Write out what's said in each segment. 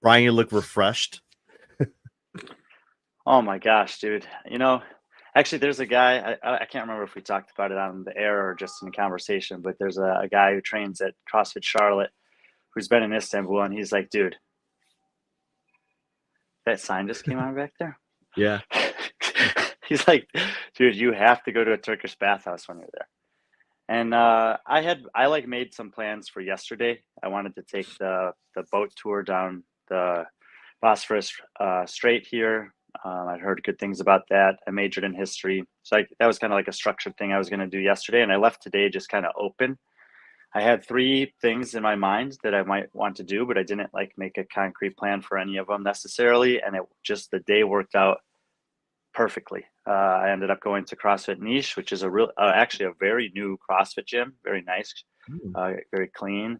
Brian, you look refreshed. Oh my gosh, dude. Actually, there's a guy, I can't remember if we talked about it on the air or just in conversation, but there's a guy who trains at CrossFit Charlotte who's been in Istanbul, and he's like, dude, that sign just came on back there. Yeah. He's like, dude, you have to go to a Turkish bathhouse when you're there. And I like made some plans for yesterday. I wanted to take the boat tour down the Bosphorus Strait here. I'd heard good things about that. I majored in history, so that was kind of like a structured thing I was going to do yesterday, and I left today just kind of open. I had 3 things in my mind that I might want to do, but I didn't like make a concrete plan for any of them necessarily, and the day worked out perfectly. I ended up going to CrossFit Niche, which is actually a very new CrossFit gym, very nice, very clean.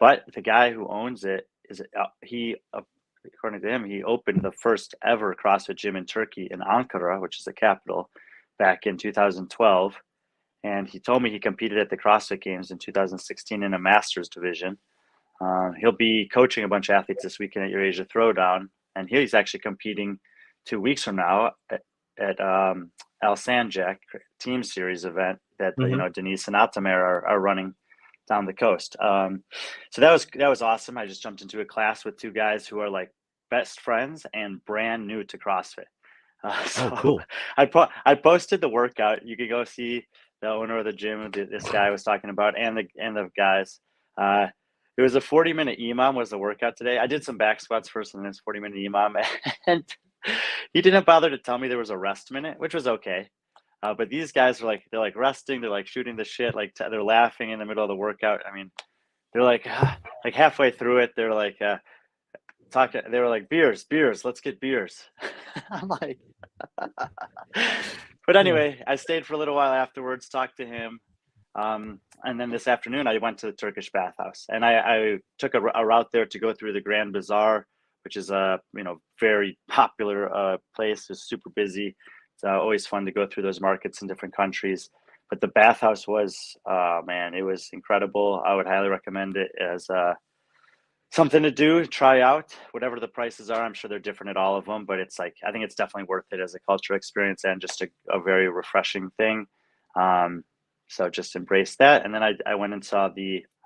But the guy who owns it according to him, he opened the first ever CrossFit gym in Turkey, in Ankara, which is the capital, back in 2012. And he told me he competed at the CrossFit Games in 2016 in a Masters division. He'll be coaching a bunch of athletes this weekend at Eurasia Throwdown, and he's actually competing 2 weeks from now at Al Sanjak Team Series event that Denise and Atamer are running down the coast. So that was awesome. I just jumped into a class with 2 guys who are like best friends and brand new to CrossFit. Cool. I posted the workout. You could go see the owner of the gym this guy was talking about, and the guys. It was a 40-minute EMOM was the workout today. I did some back squats first and then this 40-minute EMOM, and he didn't bother to tell me there was a rest minute, which was okay. But these guys are like, they're like resting, they're like shooting the shit, like they're laughing in the middle of the workout. I mean, they're like halfway through it, they're like talking. They were like, beers, let's get beers. I'm like, but anyway, I stayed for a little while afterwards, talked to him. And then this afternoon I went to the Turkish bathhouse, and I took a route there to go through the Grand Bazaar, which is a very popular place. It's super busy. It's always fun to go through those markets in different countries. But the bathhouse was, man, it was incredible. I would highly recommend it as something to do, try out. Whatever the prices are, I'm sure they're different at all of them, but it's like, I think it's definitely worth it as a cultural experience and just a very refreshing thing. So just embrace that. And then I went and saw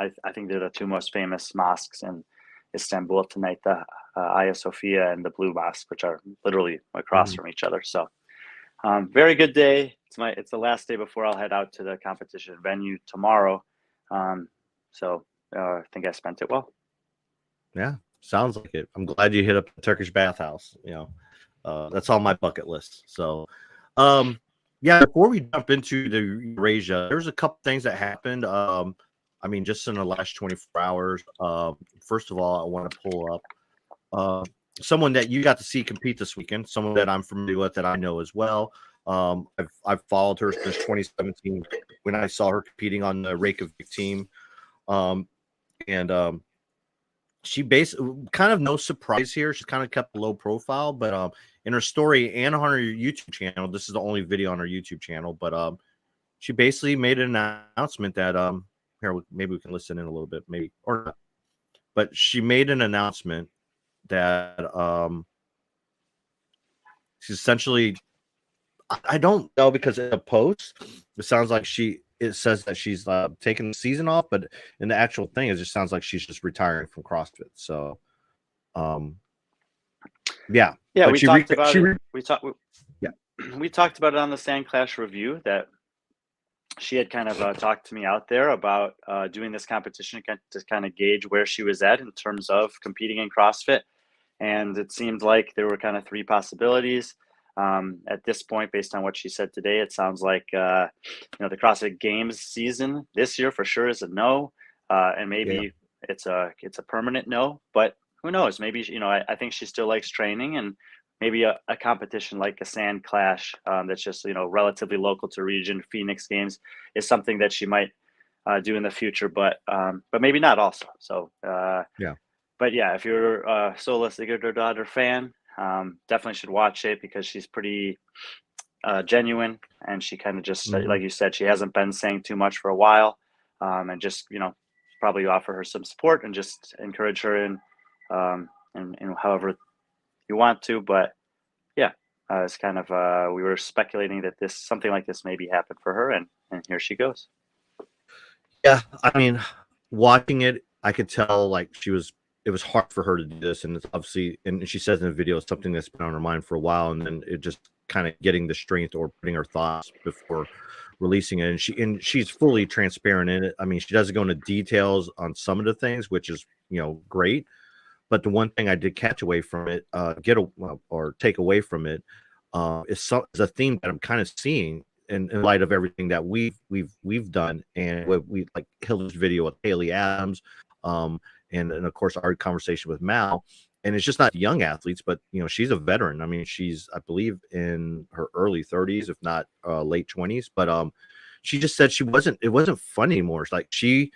I think they're the 2 most famous mosques in Istanbul tonight, the Hagia Sophia and the Blue Mosque, which are literally across from each other. So very good day. It's the last day before I'll head out to the competition venue tomorrow. So I think I spent it well. Yeah, sounds like it. I'm glad you hit up the Turkish bathhouse. That's on my bucket list. So, yeah, before we jump into the Eurasia, there's a couple things that happened. I mean, just in the last 24 hours. First of all, I want to pull up someone that you got to see compete this weekend, someone that I'm familiar with, that I know as well. I've followed her since 2017 when I saw her competing on the Reykjavik team. She basically, kind of no surprise here, she's kind of kept low profile, but in her story and on her YouTube channel, this is the only video on her YouTube channel, but she basically made an announcement that here, maybe we can listen in a little bit, maybe or not. But she made an announcement that she's essentially, I don't know, because in a post it sounds like it says that she's taking the season off, but in the actual thing, it just sounds like she's just retiring from CrossFit. So, yeah. We talked about it. We talked about it on the Sand Clash review that she had kind of talked to me out there about doing this competition to kind of gauge where she was at in terms of competing in CrossFit. And it seemed like there were kind of 3 possibilities. At this point, based on what she said today, it sounds like the CrossFit Games season this year for sure is a no, and maybe it's a permanent no. But who knows? Maybe I think she still likes training, and maybe a competition like a Sand Clash that's just relatively local to region, Phoenix Games, is something that she might do in the future. But maybe not also. So But yeah, if you're a Sola Sigurdardottir fan, definitely should watch it because she's pretty genuine, and she kind of just like you said, she hasn't been saying too much for a while, and just probably offer her some support and just encourage her in in however you want to. But yeah, it's kind of we were speculating that something like this maybe happened for her, and here she goes. Yeah, I mean, watching it, I could tell like it was hard for her to do this, and it's obviously, and she says in the video, it's something that's been on her mind for a while, and then it just kind of getting the strength or putting her thoughts before releasing it, and she's fully transparent in it. I mean, she doesn't go into details on some of the things, which is great. But the one thing I did catch away from it, or take away from it, is a theme that I'm kind of seeing in light of everything that we've done, and what we like Hillary's video with Haley Adams, and of course our conversation with Mal. And it's just not young athletes, but she's a veteran. I mean, she's, I believe, in her early 30s, if not late 20s. But she just said it wasn't fun anymore. It's like she's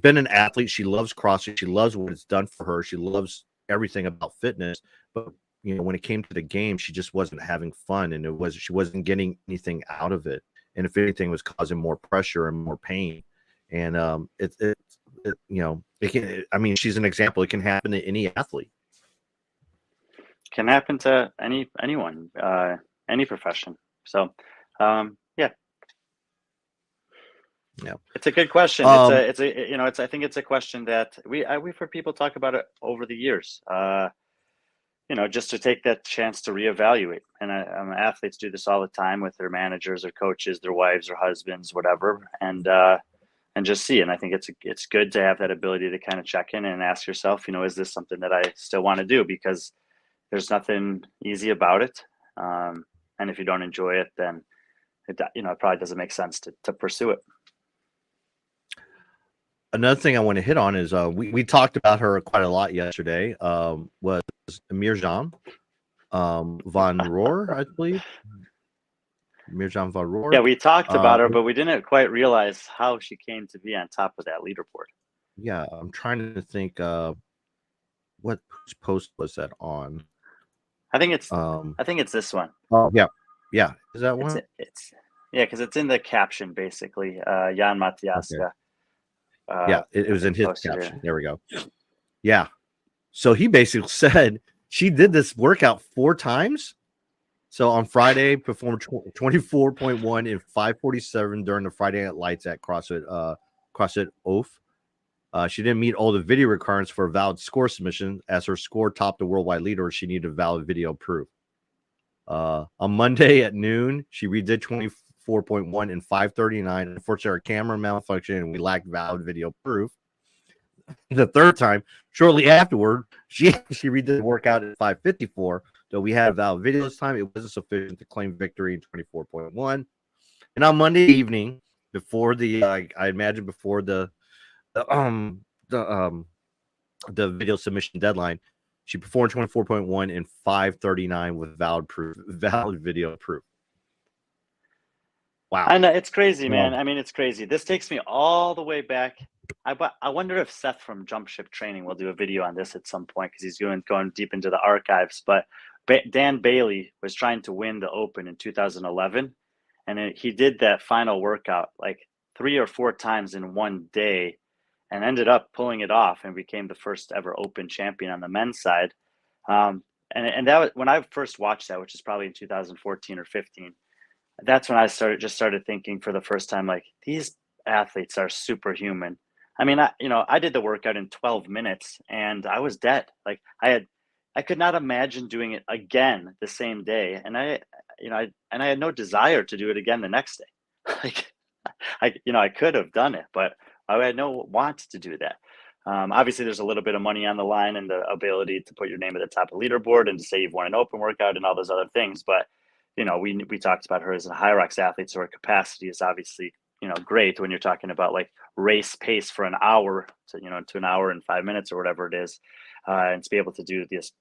been an athlete. She loves CrossFit. She loves what it's done for her. She loves everything about fitness. But when it came to the game, she just wasn't having fun, and she wasn't getting anything out of it. And if anything, it was causing more pressure and more pain. And it can. I mean, she's an example. It can happen to any athlete. Can happen to anyone, any profession. So, yeah. Yeah, it's a good question. I think it's a question that we've heard people talk about it over the years. Just to take that chance to reevaluate. And athletes do this all the time with their managers or coaches, their wives or husbands, whatever, and just see. And I think it's good to have that ability to kind of check in and ask yourself, is this something that I still want to do? Because there's nothing easy about it. And if you don't enjoy it, then it probably doesn't make sense to pursue it. Another thing I want to hit on is we talked about her quite a lot yesterday. Was Mirjam van Roer, I believe. Mirjam van Roer. Yeah, we talked about her, but we didn't quite realize how she came to be on top of that leaderboard. Yeah, I'm trying to think whose post was that on? I think it's this one. Oh yeah. Is that one? It's because it's in the caption basically. Jan Matiaska. Okay. It was in his caption. There we go. Yeah. So he basically said she did this workout 4 times. So on Friday, performed 24.1 in 5:47 during the Friday Night Lights at CrossFit Oath. She didn't meet all the video requirements for a valid score submission, as her score topped the worldwide leader. She needed valid video proof. On Monday at noon, she redid 24.1 in 5:39. Unfortunately, our camera malfunctioned and we lacked valid video proof. The third time, shortly afterward, she redid the workout at 5:54. Though we had a valid video this time, it wasn't sufficient to claim victory in 24.1. And on Monday evening, before I imagine before the video submission deadline, she performed 24.1 in 5:39 with valid video proof. Wow. I know, it's crazy, man. I mean, it's crazy. This takes me all the way back. I wonder if Seth from Jump Ship Training will do a video on this at some point, because he's going deep into the archives. But Dan Bailey was trying to win the Open in 2011, and he did that final workout like 3 or 4 times in one day, and ended up pulling it off and became the first ever Open champion on the men's side. And that was when I first watched that, which is probably in 2014 or 15. That's when I started thinking for the first time, like, these athletes are superhuman. I mean, I did the workout in 12 minutes and I was dead. Like I could not imagine doing it again the same day. And I had no desire to do it again the next day. Like I could have done it, but I had no want to do that. Obviously there's a little bit of money on the line and the ability to put your name at the top of the leaderboard and to say you've won an Open workout and all those other things. But we talked about her as a Hyrox athlete, so her capacity is obviously, great when you're talking about like race pace for an hour to an hour and 5 minutes or whatever it is, and to be able to do this,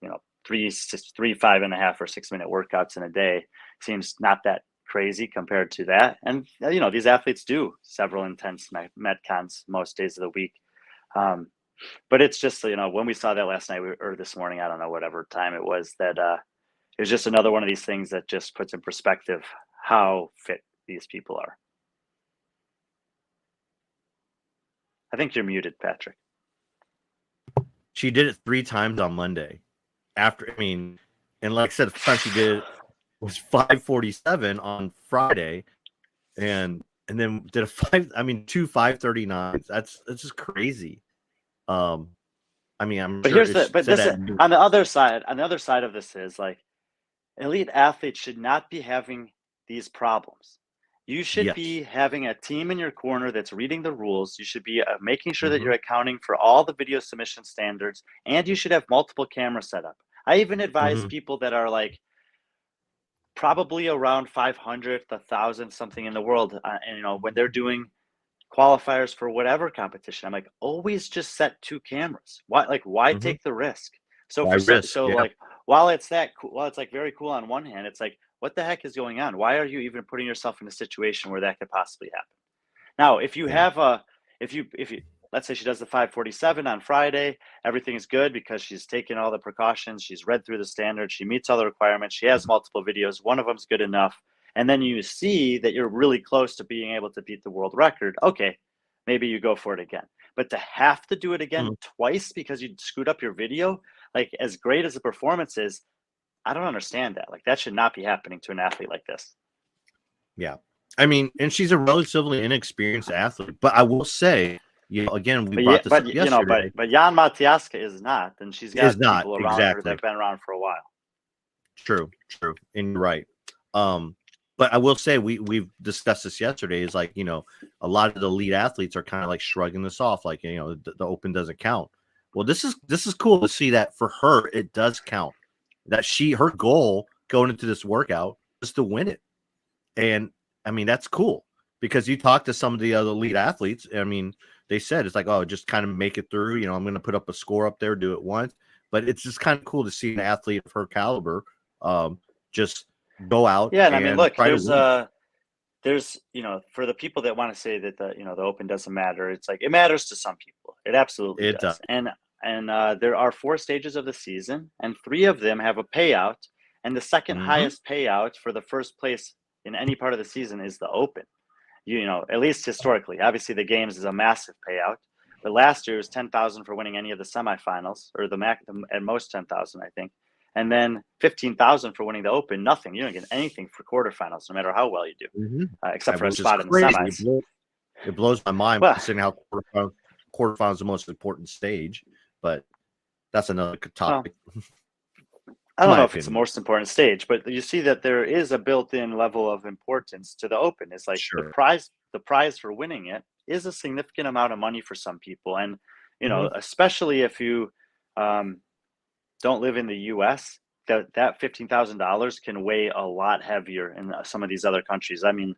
3, 5.5 or 6 minute workouts in a day seems not that crazy compared to that. And these athletes do several intense metcons most days of the week. But it's just, when we saw that last night or this morning, I don't know, whatever time it was, that it was just another one of these things that just puts in perspective how fit these people are. I think you're muted, Patrick. She did it 3 times on Monday. after, I mean, and like I said, the time she did it was 5:47 on Friday, and then did two 5:39s. That's just crazy. I mean, I'm But sure here's it's but said this that. on the other side. On the other side of this is like elite athletes should not be having these problems. You should Yes. be having a team in your corner that's reading the rules. You should be making sure that Mhm. you're accounting for all the video submission standards, and you should have multiple cameras set up. I even advise Mhm. people that are like probably around 500, 1,000, something in the world, and when they're doing qualifiers for whatever competition, I'm like, always just set two cameras. Why Mhm. take the risk? So Why for risk? so Yeah. like while it's that cool, while it's like very cool on one hand, it's like, what the heck is going on? Why are you even putting yourself in a situation where that could possibly happen? Now, if you Yeah. have a, if you, let's say she does the 5:47 on Friday, everything is good because she's taken all the precautions. She's read through the standards. She meets all the requirements. She has multiple videos. One of them's good enough. And then you see that you're really close to being able to beat the world record. Okay, maybe you go for it again. But to have to do it again Mhm. twice because you screwed up your video, like as great as the performance is, I don't understand that. Like that should not be happening to an athlete like this. Yeah. I mean, and she's a relatively inexperienced athlete, but I will say, again, we But yeah, brought this up yesterday. but Jan Matiaska is not, and she's Is got not people around her exactly that've been around for a while. true, and you're right. Um, but I will say we've discussed this yesterday. Is like a lot of the elite athletes are kind of like shrugging this off, like the Open doesn't count. Well, this is cool to see that for her it does count. That her goal going into this workout is to win it. And I mean, that's cool because you talk to some of the other elite athletes. I mean, they said it's like, oh, just kind of make it through. I'm going to put up a score up there, do it once. But it's just kind of cool to see an athlete of her caliber just go out Yeah, and I mean, and look, try to win. there's for the people that want to say that the Open doesn't matter, it's like it matters to some people. It absolutely It does. does. And there are 4 stages of the season, and 3 of them have a payout, and the second Mm-hmm. highest payout for the first place in any part of the season is the Open. At least historically. Obviously, the games is a massive payout, but last year was 10,000 for winning any of the semifinals, or at most 10,000, I think, and then 15,000 for winning the Open. Nothing. You don't get anything for quarterfinals, no matter how well you do, Mm-hmm. except for a Which is spot in the crazy. semis. It blows my mind Well, considering how quarterfinals is the most important stage, but that's another well, topic, I in don't my know if it's the opinion. most important stage, but you see that there is a built-in level of importance to the Open. It's like the Sure. prize for winning it is a significant amount of money for some people, and Mm-hmm. especially if you um, don't live in the U.S., that $15,000 can weigh a lot heavier in some of these other countries. I mean,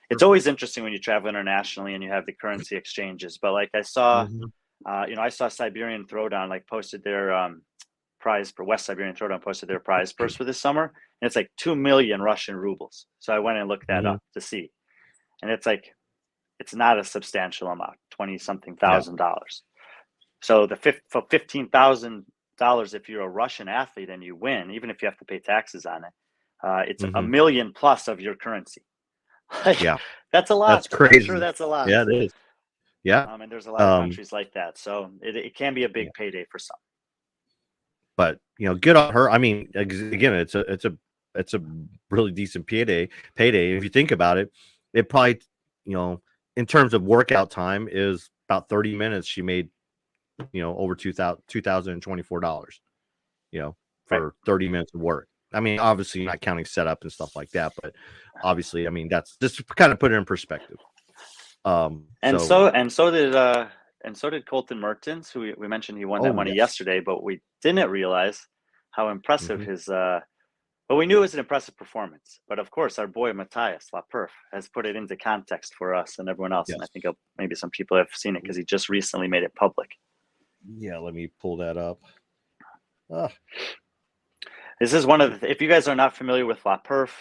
it's always interesting when you travel internationally and you have the currency exchanges. But like I saw, Mm-hmm. I saw Siberian Throwdown like posted their prize for West Siberian Throwdown posted their prize purse for this summer, and it's like 2 million Russian rubles. So I went and looked that Mm-hmm. up to see, and it's like it's not a substantial amount, 20 something Yeah. thousand dollars. So for $15,000, if you're a Russian athlete and you win, even if you have to pay taxes on it, it's a Mm-hmm. million plus of your currency. Like Yeah. that's a That's lot. I'm sure crazy. that's a lot. Yeah, it is. Yeah. And there's a lot of Um, countries like that, so it can be a yeah. big payday for some. But good on her. I mean, again, it's a really decent payday. Payday. If you think about it, it probably, in terms of workout time, is about 30 minutes. She made, over $2,024. Right. For 30 minutes of work. I mean, obviously not counting setup and stuff like that, but obviously, I mean, that's just to kind of put it in perspective. And So, so did Colton Mertens, who we mentioned he won that oh money yes. yesterday, but we didn't realize how impressive Hmm. his well, we knew it was an impressive performance, but of course our boy Matthias Laperf has put it into context for us and everyone else, and I Yes. think maybe some people have seen it because he just recently made it public. Yeah, let me pull that up. Ah, This is one of the, if you guys are not familiar with Laperf,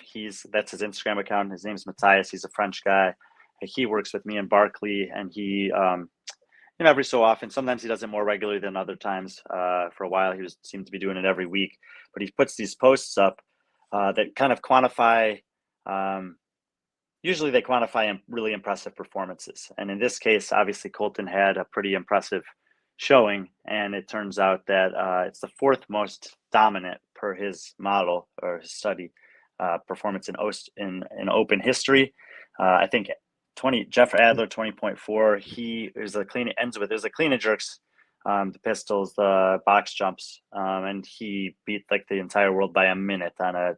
that's his Instagram account. His name's Matthias. He's a French guy. He works with me in Barkley, and he every so often. Sometimes he does it more regularly than other times. For a while, he seemed to be doing it every week. But he puts these posts up that kind of quantify. Usually, they quantify really impressive performances. And in this case, obviously, Colton had a pretty impressive showing, and it turns out that it's the fourth most dominant per his model or his study performance in open history. I think Jeff Adler 20.4. He is a clean ends with there's a clean and jerks, the pistols, the box jumps, and he beat like the entire world by a minute on a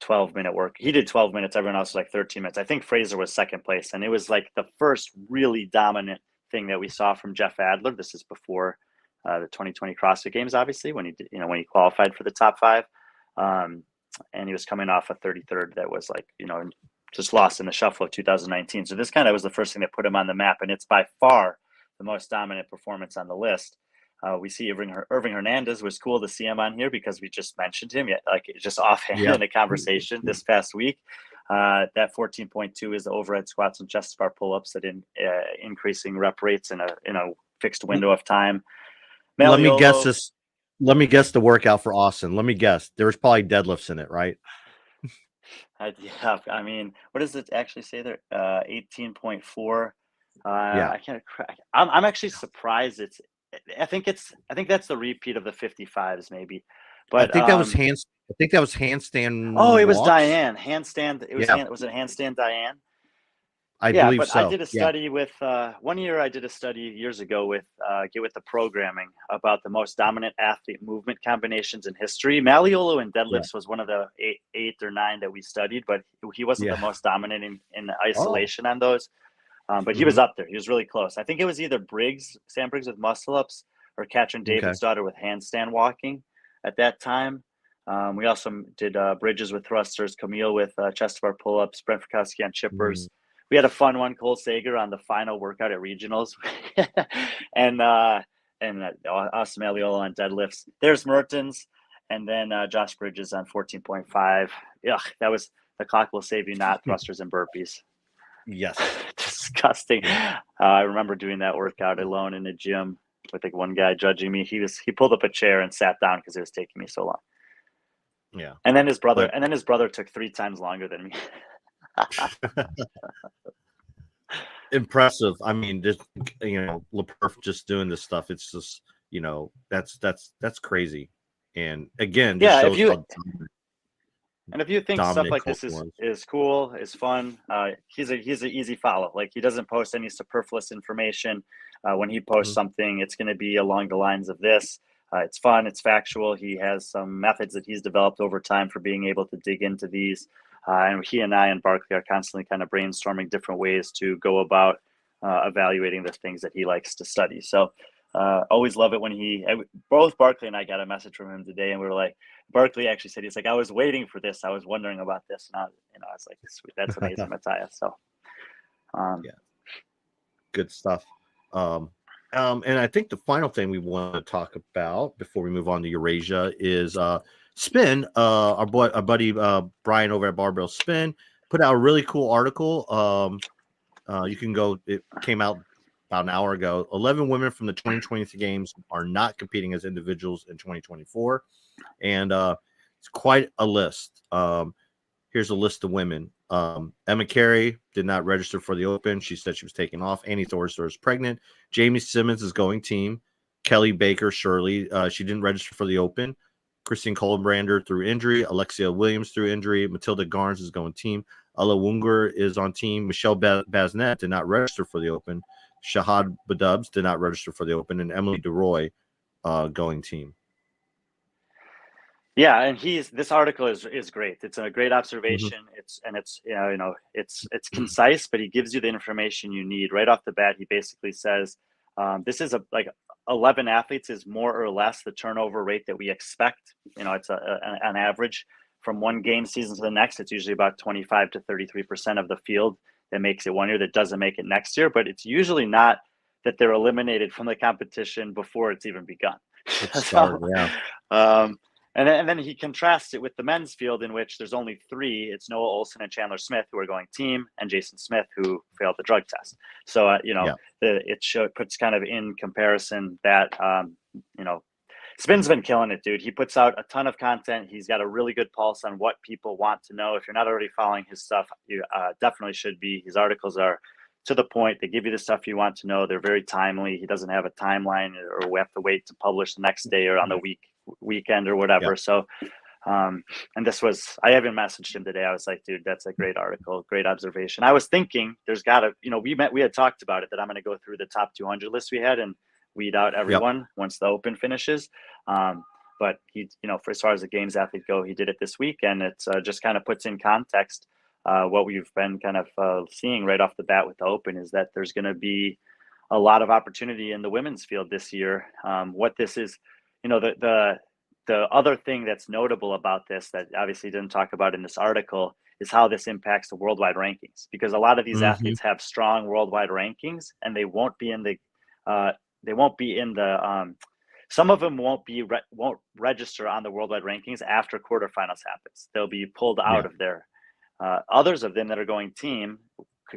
12-minute work. He did 12 minutes. Everyone else was like 13 minutes. I think Fraser was second place, and it was like the first really dominant thing that we saw from Jeff Adler. This is before the 2020 CrossFit Games, obviously, when he did, when he qualified for the top 5, and he was coming off a 33rd that was like just lost in the shuffle of 2019. So this kind of was the first thing that put him on the map, and it's by far the most dominant performance on the list. We see Irving Hernandez. Was cool to see him on here because we just mentioned him, like just offhand in the conversation this past week. That 14.2 is the overhead squats and chest bar pull-ups that increasing rep rates in a fixed window of time. Let me guess this. Let me guess the workout for Austin. Let me guess. There was probably deadlifts in it, right? Yeah, I mean, what does it actually say there? 18.4. I can't. I'm actually surprised. I think that's the repeat of the 55s, maybe. But I think that was handstand. Oh, it was walks. Diane handstand. It was was it handstand Diane? I believe but so. I did a study with 1 year. I did a study years ago with Get With The Programming about the most dominant athlete movement combinations in history. Malleolo and deadlifts was one of the eight or 9 that we studied, but he wasn't the most dominant in isolation on those. But he was up there. He was really close. I think it was either Sam Briggs with muscle ups, or Katrin David's daughter with handstand walking at that time. We also did Bridges with thrusters, Camille with chest bar pull ups, Brent Frykowski on chippers. We had a fun one, Cole Sager on the final workout at regionals, and Austin Malleolo on deadlifts. There's Mertens, and then Josh Bridges on 14.5. Yeah, that was the clock will save you not thrusters and burpees. Yes. Disgusting. I remember doing that workout alone in the gym with like one guy judging me. He pulled up a chair and sat down because it was taking me so long. Yeah. And then his brother took 3 times longer than me. Impressive. I mean, just LaPerf just doing this stuff. It's just that's crazy. And again, just shows if you think stuff like this is cool, is fun, he's an easy follow. Like, he doesn't post any superfluous information. When he posts something, it's going to be along the lines of this. It's fun. It's factual. He has some methods that he's developed over time for being able to dig into these. And he and I and Barkley are constantly kind of brainstorming different ways to go about evaluating the things that he likes to study. So always love it when both Barkley and I got a message from him today, and we were like, Barkley actually said, he's like, I was waiting for this. I was wondering about this. And I was like, sweet, that's amazing, Matthias. So good stuff. And I think the final thing we want to talk about before we move on to Eurasia is Spin. Our buddy Brian over at Barbell Spin put out a really cool article. You can go. It came out about an hour ago. 11 women from the 2023 games are not competing as individuals in 2024, and it's quite a list. Here's a list of women. Emma Carey did not register for the Open. She said she was taken off. Annie Thorster is pregnant. Jamie Simmons is going team. Kelly Baker Shirley, she didn't register for the Open. Christine Colbrander through injury. Alexia Williams through injury. Matilda Garnes is going team. Ella Wunger is on team. Michelle Basnet did not register for the Open. Shahad Badubs did not register for the Open. And Emily DeRoy going team. Yeah, and this article is great. It's a great observation. It's concise, but he gives you the information you need right off the bat. He basically says this is 11 athletes is more or less the turnover rate that we expect. It's an average from one game season to the next. It's usually about 25 to 33% of the field that makes it one year that doesn't make it next year. But it's usually not that they're eliminated from the competition before it's even begun. And then he contrasts it with the men's field, in which there's only 3. It's Noah Olson and Chandler Smith who are going team, and Jason Smith who failed the drug test. So it puts kind of in comparison that Spin's been killing it, dude. He puts out a ton of content. He's got a really good pulse on what people want to know. If you're not already following his stuff, you definitely should be. His articles are to the point. They give you the stuff you want to know. They're very timely. He doesn't have a timeline, or we have to wait to publish the next day or on the weekend or whatever. So, and this was, I haven't messaged him today. I was like, dude, that's a great article, great observation. I was thinking there's gotta, we had talked about it, that I'm going to go through the top 200 list we had and weed out everyone once the Open finishes. But he, for as far as the games athlete go, he did it this week, and it's just kind of puts in context what we've been kind of seeing right off the bat with the Open, is that there's going to be a lot of opportunity in the women's field this year. What this is, the other thing that's notable about this that obviously didn't talk about in this article is how this impacts the worldwide rankings, because a lot of these athletes have strong worldwide rankings, and they won't be in the some of them won't register on the worldwide rankings after quarterfinals happens. They'll be pulled out of there. Others of them that are going team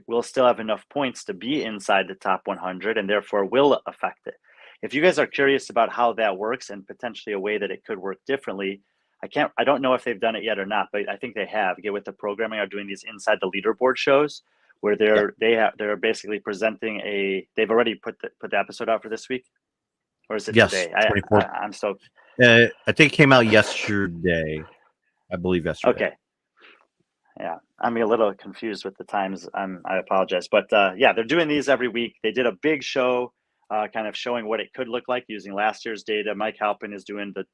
will still have enough points to be inside the top 100, and therefore will affect it. If you guys are curious about how that works and potentially a way that it could work differently, I don't know if they've done it yet or not, but I think they have. Get with the programming, are doing these inside the leaderboard shows where they're basically presenting they've already put the episode out for this week, or is it today? I'm so. I think it came out yesterday. I believe yesterday. Okay. Yeah, I'm a little confused with the times. I apologize, but they're doing these every week. They did a big show, kind of showing what it could look like using last year's data. Mike Halpin is doing the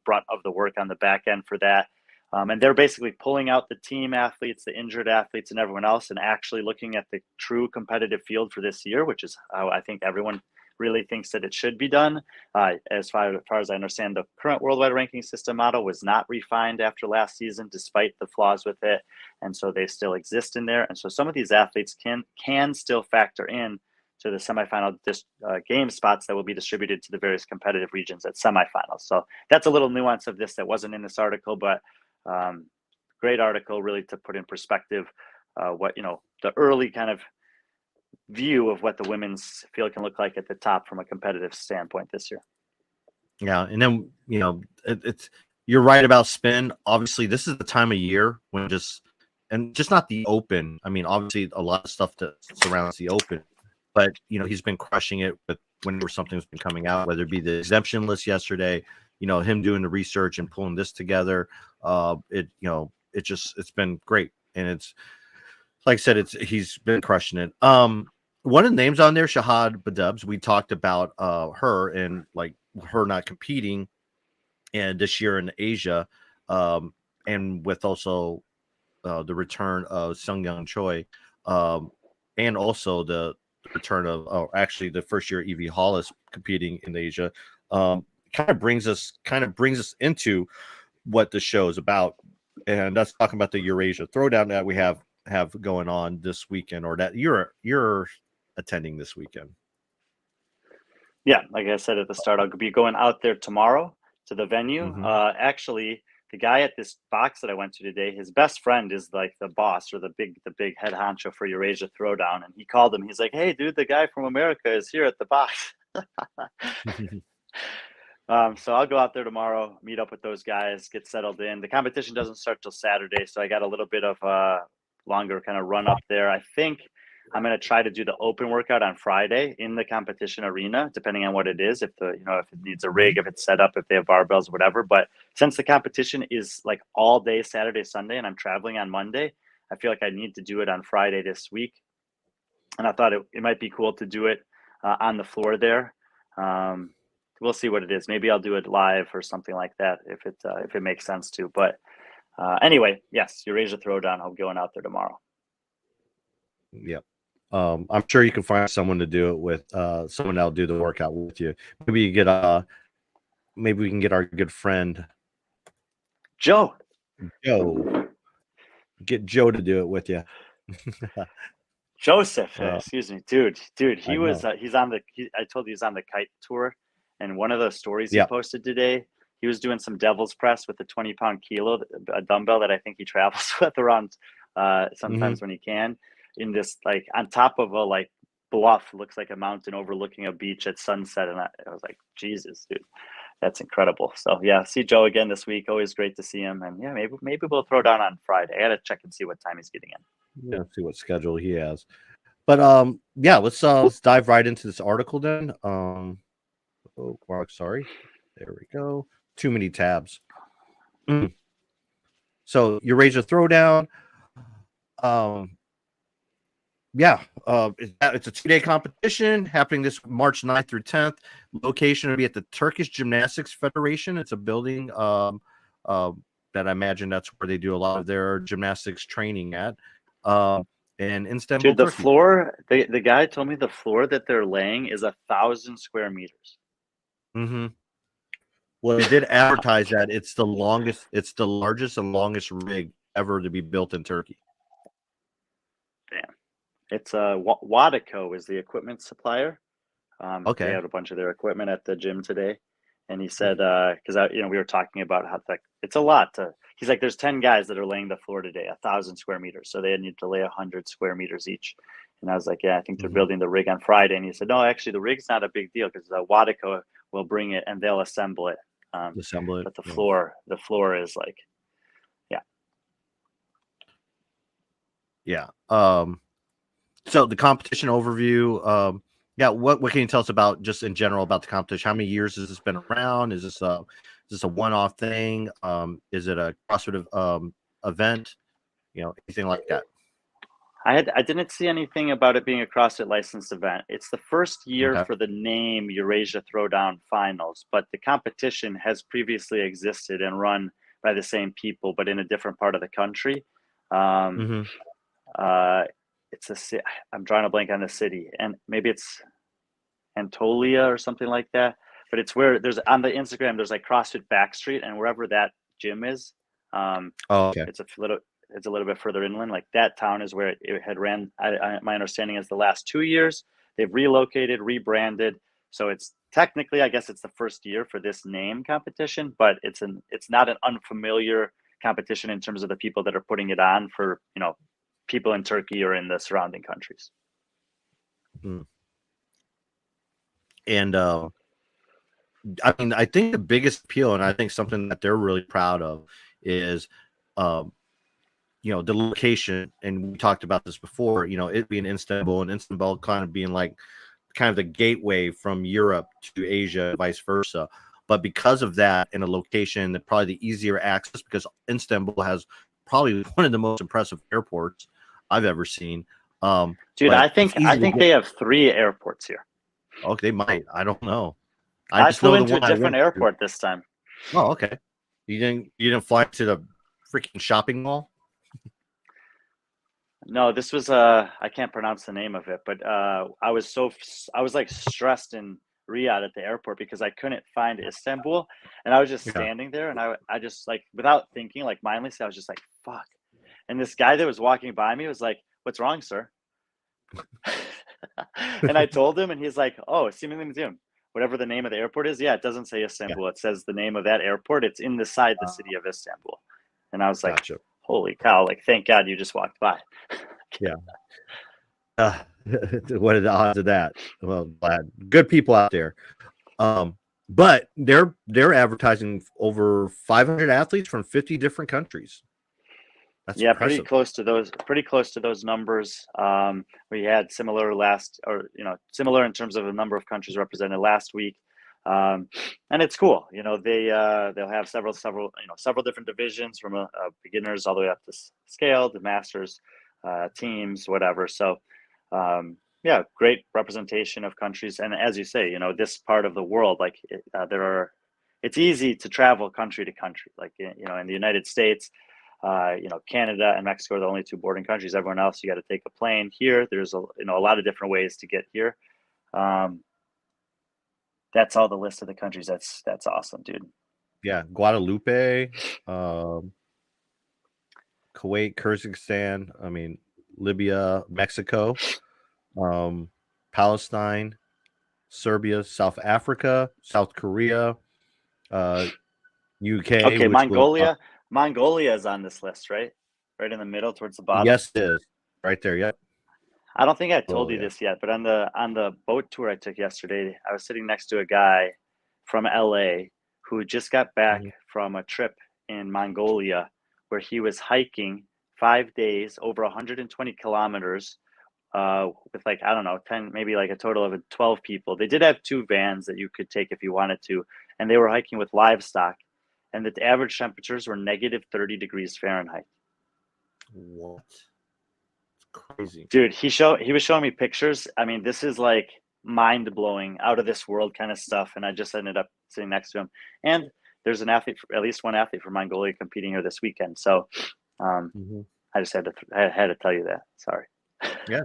brunt of the work on the back end for that, and they're basically pulling out the team athletes, the injured athletes, and everyone else, and actually looking at the true competitive field for this year, which is how I think everyone really thinks that it should be done. As far as I understand, the current worldwide ranking system model was not refined after last season, despite the flaws with it, and so they still exist in there. And so some of these athletes can still factor in to the semifinal game spots that will be distributed to the various competitive regions at semifinals. So that's a little nuance of this that wasn't in this article, but great article, really, to put in perspective what the early kind of view of what the women's field can look like at the top from a competitive standpoint this year. Yeah, and then it's you're right about spin. Obviously, this is the time of year when just not the Open. I mean, obviously, a lot of stuff that surrounds the Open, but he's been crushing it with whenever something's been coming out, whether it be the exemption list yesterday, him doing the research and pulling this together. It's been great, and it's like I said, he's been crushing it. One of the names on there, Shahad Badubs, we talked about her and her not competing and this year in Asia, and with also the return of Sungyeon Choi, and also the return of actually the first year Evie Hollis competing in Asia, kind of brings us into what the show is about, and that's talking about the Eurasia Throwdown that we have going on this weekend, or that you're attending this weekend. Yeah, like I said at the start, I'll be going out there tomorrow to the venue. Actually, the guy at this box that I went to today, his best friend is like the boss or the big head honcho for Eurasia Throwdown, and he called him. He's like, "Hey, dude, the guy from America is here at the box." So I'll go out there tomorrow, meet up with those guys, get settled in. The competition doesn't start till Saturday, so I got a little bit of a longer kind of run up there. I think I'm going to try to do the Open workout on Friday in the competition arena, depending on what it is. If if it needs a rig, if it's set up, if they have barbells, whatever. But since the competition is like all day Saturday, Sunday, and I'm traveling on Monday, I feel like I need to do it on Friday this week. And I thought it might be cool to do it on the floor there. We'll see what it is. Maybe I'll do it live or something like that if it makes sense to. But anyway, yes, Eurasia Throwdown. I'll be going out there tomorrow. Yep. I'm sure you can find someone to do it with, someone that'll do the workout with you. Maybe we can get our good friend Joe. Get Joe to do it with you. Joseph, excuse me, dude. He was I told you he's on the kite tour, and one of the stories he posted today, he was doing some devil's press with a 20-pound kilo, a dumbbell that I think he travels with around sometimes when he can, in this on top of a bluff, looks like a mountain overlooking a beach at sunset, and I was like, Jesus, dude, that's incredible. So yeah, see Joe again this week. Always great to see him, and yeah, maybe we'll throw down on Friday. I gotta check and see what time he's getting in. Yeah, see what schedule he has. But yeah, let's dive right into this article then. Oh, sorry. There we go. Too many tabs. So Eurasia Throwdown. Um, yeah, it's a 2-day competition happening this March 9th through 10th. Location will be at the Turkish Gymnastics Federation. It's a building that I imagine that's where they do a lot of their gymnastics training at. In Istanbul, Dude, the Turkey. floor, the guy told me the floor that they're laying is 1,000 square meters. Mm-hmm. Well, they did advertise that it's the largest and longest rig ever to be built in Turkey. Damn. It's Wadico is the equipment supplier. Okay. They had a bunch of their equipment at the gym today, and he said because we were talking about how it's a lot to. He's like, there's 10 guys that are laying the floor today, 1,000 square meters, so they need to lay 100 square meters each. And I was like, yeah, I think they're building the rig on Friday. And he said, no, actually, the rig's not a big deal because Wadico will bring it and they'll assemble it. But the floor is like, yeah. So the competition overview. Yeah, what can you tell us about just in general about the competition? How many years has this been around? Is this a one-off thing? Is it a CrossFit event? Anything like that? I didn't see anything about it being a CrossFit licensed event. It's the first year for the name Eurasia Throwdown Finals, but the competition has previously existed and run by the same people, but in a different part of the country. It's I'm drawing a blank on the city, and maybe it's Antolia or something like that. But it's where there's on the Instagram, there's like CrossFit Backstreet, and wherever that gym is, it's a little bit further inland. Like that town is where it had ran. My understanding is the last 2 years they've relocated, rebranded. So it's technically, I guess, it's the first year for this name competition, but it's not an unfamiliar competition in terms of the people that are putting it on for people in Turkey or in the surrounding countries. And I mean, I think the biggest appeal, and I think something that they're really proud of, is the location. And we talked about this before. It being Istanbul, and Istanbul kind of being like kind of the gateway from Europe to Asia, vice versa. But because of that, in a location that probably the easier access, because Istanbul has probably one of the most impressive airports I've ever seen. Dude, I think they have 3 airports here. Okay, they might. I don't know. I flew into a different airport this time. Oh, okay. You didn't fly to the freaking shopping mall? No, this was I can't pronounce the name of it, but I was like stressed in Riyadh at the airport because I couldn't find Istanbul, and I was just standing there, and I just like without thinking, like mindlessly, I was just like, fuck. And this guy that was walking by me was like, "What's wrong, sir?" And I told him, and he's like, "Oh, seemingly museum, whatever the name of the airport is. Yeah, it doesn't say Istanbul. It says the name of that airport. It's inside the city of Istanbul." And I was like, Gotcha. Holy cow, like, thank God you just walked by. Yeah. What are the odds of that? Well, glad. Good people out there. But they're advertising over 500 athletes from 50 different countries. That's impressive. Pretty close to those numbers. We had similar in terms of the number of countries represented last week. And it's cool. They'll have several different divisions from beginners all the way up to scale, to masters, teams, whatever. So, great representation of countries. And as you say, this part of the world, like it's easy to travel country to country. Like, in the United States, Canada and Mexico are the only 2 boarding countries. Everyone else, you got to take a plane. Here, there's a lot of different ways to get here. That's all the list of the countries. That's awesome, dude. Yeah, Guadalupe, Kuwait, Kyrgyzstan. I mean, Libya, Mexico, Palestine, Serbia, South Africa, South Korea, UK. Okay, Mongolia is on this list, right? Right in the middle, towards the bottom. Yes, it is. Right there. Yep. I don't think I told you this yet, but on the boat tour I took yesterday, I was sitting next to a guy from LA who just got back from a trip in Mongolia where he was hiking 5 days over 120 kilometers with like, I don't know, 10, maybe like a total of 12 people. They did have 2 vans that you could take if you wanted to, and they were hiking with livestock, and the average temperatures were negative 30 degrees Fahrenheit. What? It's crazy. Dude, he was showing me pictures. I mean, this is like mind blowing, out of this world kind of stuff. And I just ended up sitting next to him. And there's an athlete, at least one athlete from Mongolia competing here this weekend. So I just had to tell you that. Sorry. Yeah.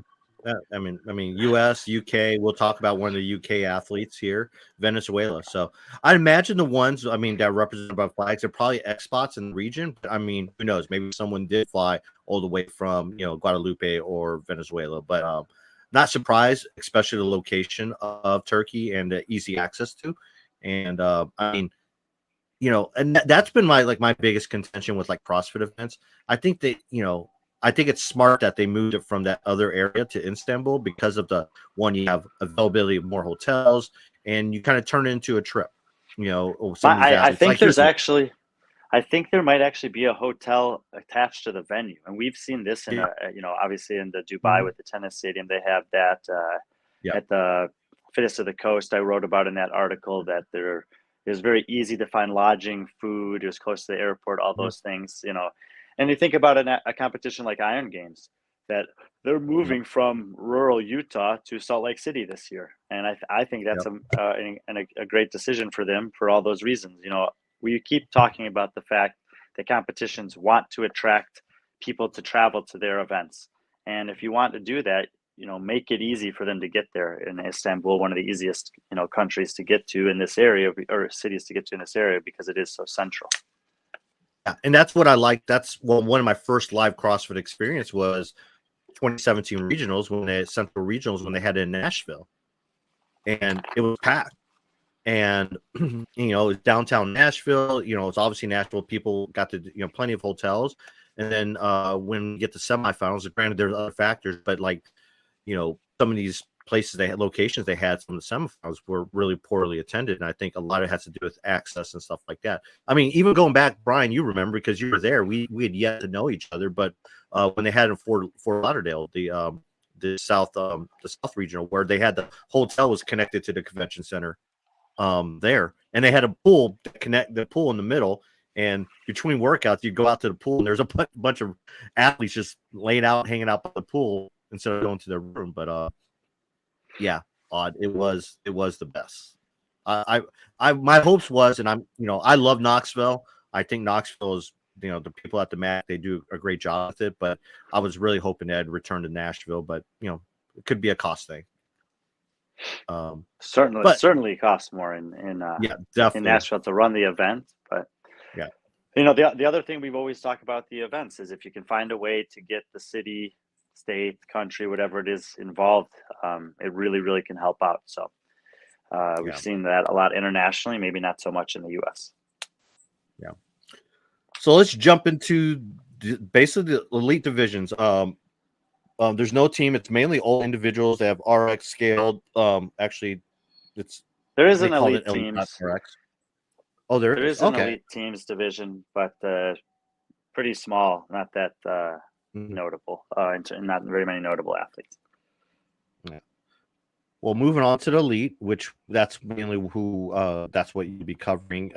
I mean, U.S., UK. We'll talk about one of the UK athletes here, Venezuela. So I imagine the ones, I mean, that represent above flags are probably expats in the region. But I mean, who knows? Maybe someone did fly all the way from Guadalupe or Venezuela. But not surprised, especially the location of Turkey and the easy access to. And I mean, and that's been my biggest contention with like CrossFit events. I think that I think it's smart that they moved it from that other area to Istanbul because of you have availability of more hotels and you kind of turn it into a trip. I think I think there might actually be a hotel attached to the venue, and we've seen this in obviously in the Dubai with the tennis stadium. They have that at the Fittest of the Coast. I wrote about in that article that there is very easy to find lodging, food. It was close to the airport, all those things. And you think about a competition like Iron Games, that they're moving from rural Utah to Salt Lake City this year. And I think that's a great decision for them for all those reasons. We keep talking about the fact that competitions want to attract people to travel to their events. And if you want to do that, make it easy for them to get there. In Istanbul, one of the easiest, countries to get to in this area, or cities to get to in this area, because it is so central. Yeah, and that's what I like. That's one of my first live CrossFit experience was 2017 regionals Central Regionals when they had it in Nashville, and it was packed. And it's downtown Nashville. It's obviously Nashville. People got to plenty of hotels, and then when we get to semifinals, granted there's other factors, but some of these places locations they had from the semifinals were really poorly attended, and I think a lot of it has to do with access and stuff like that. I mean, even going back, Brian, you remember because you were there. We had yet to know each other, but when they had in Fort Lauderdale, the South regional, where they had the hotel was connected to the convention center there, and they had a pool to connect the pool in the middle. And between workouts, you go out to the pool, and there's a bunch of athletes just laying out, hanging out by the pool instead of going to their room. But yeah, odd. It was the best. My hopes was, and I love Knoxville. I think Knoxville is, the people at the MAC, they do a great job with it. But I was really hoping Ed return to Nashville, but it could be a cost thing. Certainly costs more in definitely in Nashville to run the event. But yeah, the other thing we've always talked about the events is if you can find a way to get the city, state, country, whatever it is involved, it really, really can help out. So we've seen that a lot internationally, maybe not so much in the US. Yeah. So let's jump into basically the elite divisions. There's no team. It's mainly all individuals. They have RX scaled. Actually, there is an elite teams. RX. Oh, there is an elite teams division, but pretty small. Not that notable. And not very many notable athletes. Yeah. Well, moving on to the elite, which that's mainly who that's what you'd be covering.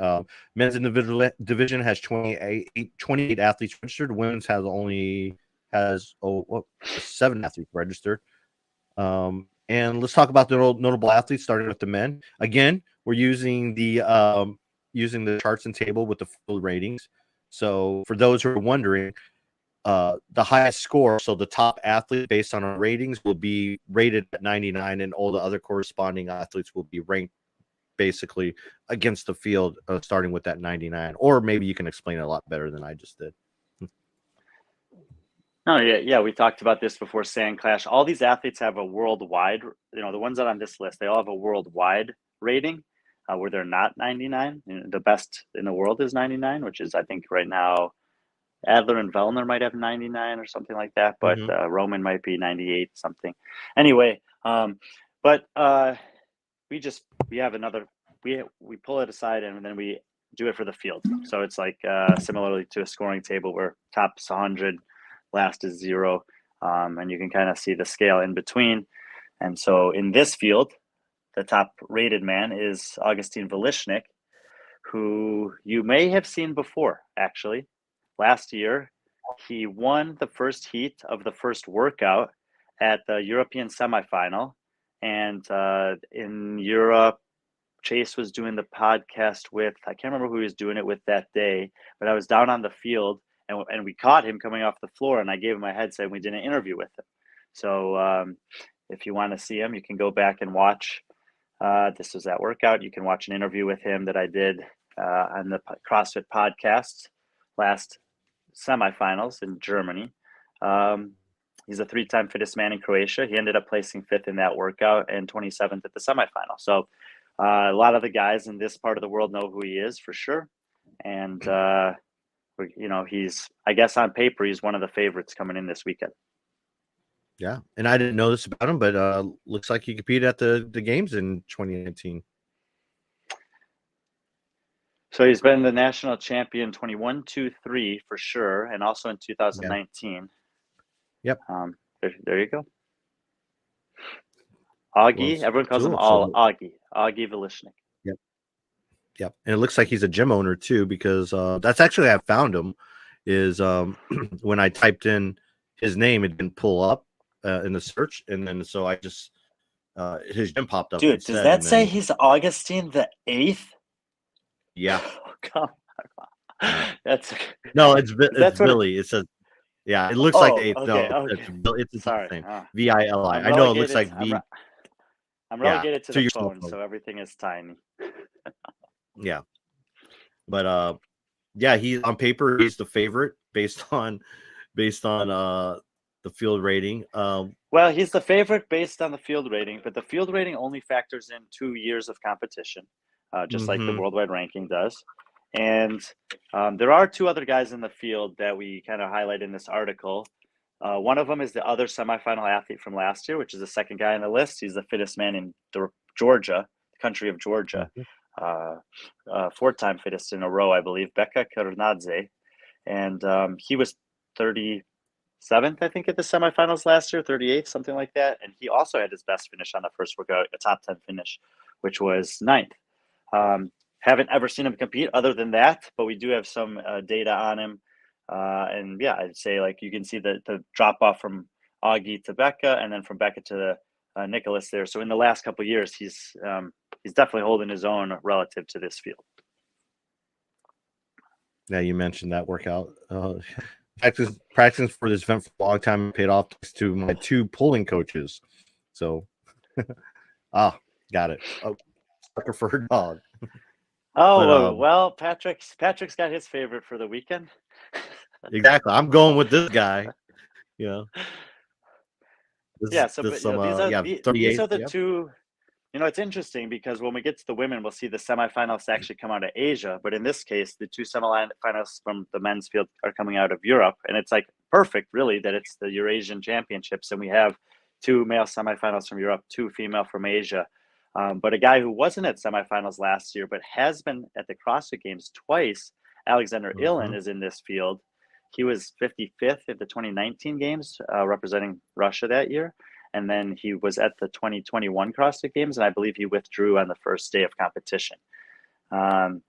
Men's individual division has 28 athletes registered. Women's has 7 athletes registered. And let's talk about the notable athletes, starting with the men. Again, we're using the charts and table with the full ratings. So for those who are wondering, the highest score, so the top athlete based on our ratings, will be rated at 99, and all the other corresponding athletes will be ranked basically against the field, starting with that 99. Or maybe you can explain it a lot better than I just did. Oh, yeah. We talked about this before Sand Clash. All these athletes have a worldwide, the ones that are on this list, they all have a worldwide rating where they're not 99. The best in the world is 99, which is, I think, right now, Adler and Vellner might have 99 or something like that, but Roman might be 98 something. Anyway, but we have another, we pull it aside and then we do it for the field. So it's like similarly to a scoring table where top's 100, last is 0. and you can kind of see the scale in between. And so in this field, the top rated man is Augustin Volishnik, who you may have seen before, actually. Last year, he won the first heat of the first workout at the European semifinal. And in Europe, Chase was doing the podcast with, I can't remember who he was doing it with that day, but I was down on the field and we caught him coming off the floor, and I gave him my headset and we did an interview with him. So if you want to see him, you can go back and watch. This was that workout. You can watch an interview with him that I did on the CrossFit podcast last semifinals in Germany. He's a 3-time fittest man in Croatia. He ended up placing 5th in that workout and 27th at the semifinal. So a lot of the guys in this part of the world know who he is for sure. And, he's, I guess on paper, he's one of the favorites coming in this weekend. Yeah. And I didn't know this about him, but looks like he competed at the games in 2019. So he's been the national champion 21, 2, 3 for sure. And also in 2019. Yeah. Yep. There you go. Augie, everyone calls him Augie Volishnik. Yep. And it looks like he's a gym owner too, because that's actually how I found him is when I typed in his name, it didn't pull up in the search. And then so I just his gym popped up. Dude, does that say he's Augustine the 8th? Yeah. Oh, come on. That's Billy. It says, yeah, it looks like the 8th. Okay, no, okay. it's Sorry. Vili. I know it looks like V. I'm relegated to the phone, so everything is tiny. Yeah. But he's on paper, he's the favorite based on the field rating. Well, he's the favorite based on the field rating, but the field rating only factors in 2 years of competition, just like the worldwide ranking does. And there are 2 other guys in the field that we kind of highlight in this article. One of them is the other semifinal athlete from last year, which is the second guy on the list. He's the fittest man in Georgia, the country of Georgia. 4-time fittest in a row, I believe, Beka Kernadze. And he was 37th, I think, at the semifinals last year, 38th, something like that. And he also had his best finish on the first workout, a top 10 finish, which was 9th. Haven't ever seen him compete other than that, but we do have some data on him. And yeah, I'd say like you can see the drop off from Augie to Beka, and then from Beka to Nicholas there. So in the last couple of years, he's definitely holding his own relative to this field. Yeah, you mentioned that workout. Practicing for this event for a long time paid off to my 2 pulling coaches. So, got it. Oh, sucker for a dog. Oh, well, Patrick's got his favorite for the weekend. Exactly. I'm going with this guy. These are the 2. It's interesting because when we get to the women, we'll see the semifinals actually come out of Asia. But in this case, the 2 semifinals from the men's field are coming out of Europe. And it's like perfect, really, that it's the Eurasian Championships. And we have 2 male semifinals from Europe, 2 female from Asia. But a guy who wasn't at semifinals last year, but has been at the CrossFit Games twice, Alexander Ilin, is in this field. He was 55th at the 2019 Games, representing Russia that year. And then he was at the 2021 CrossFit Games, and I believe he withdrew on the first day of competition. So,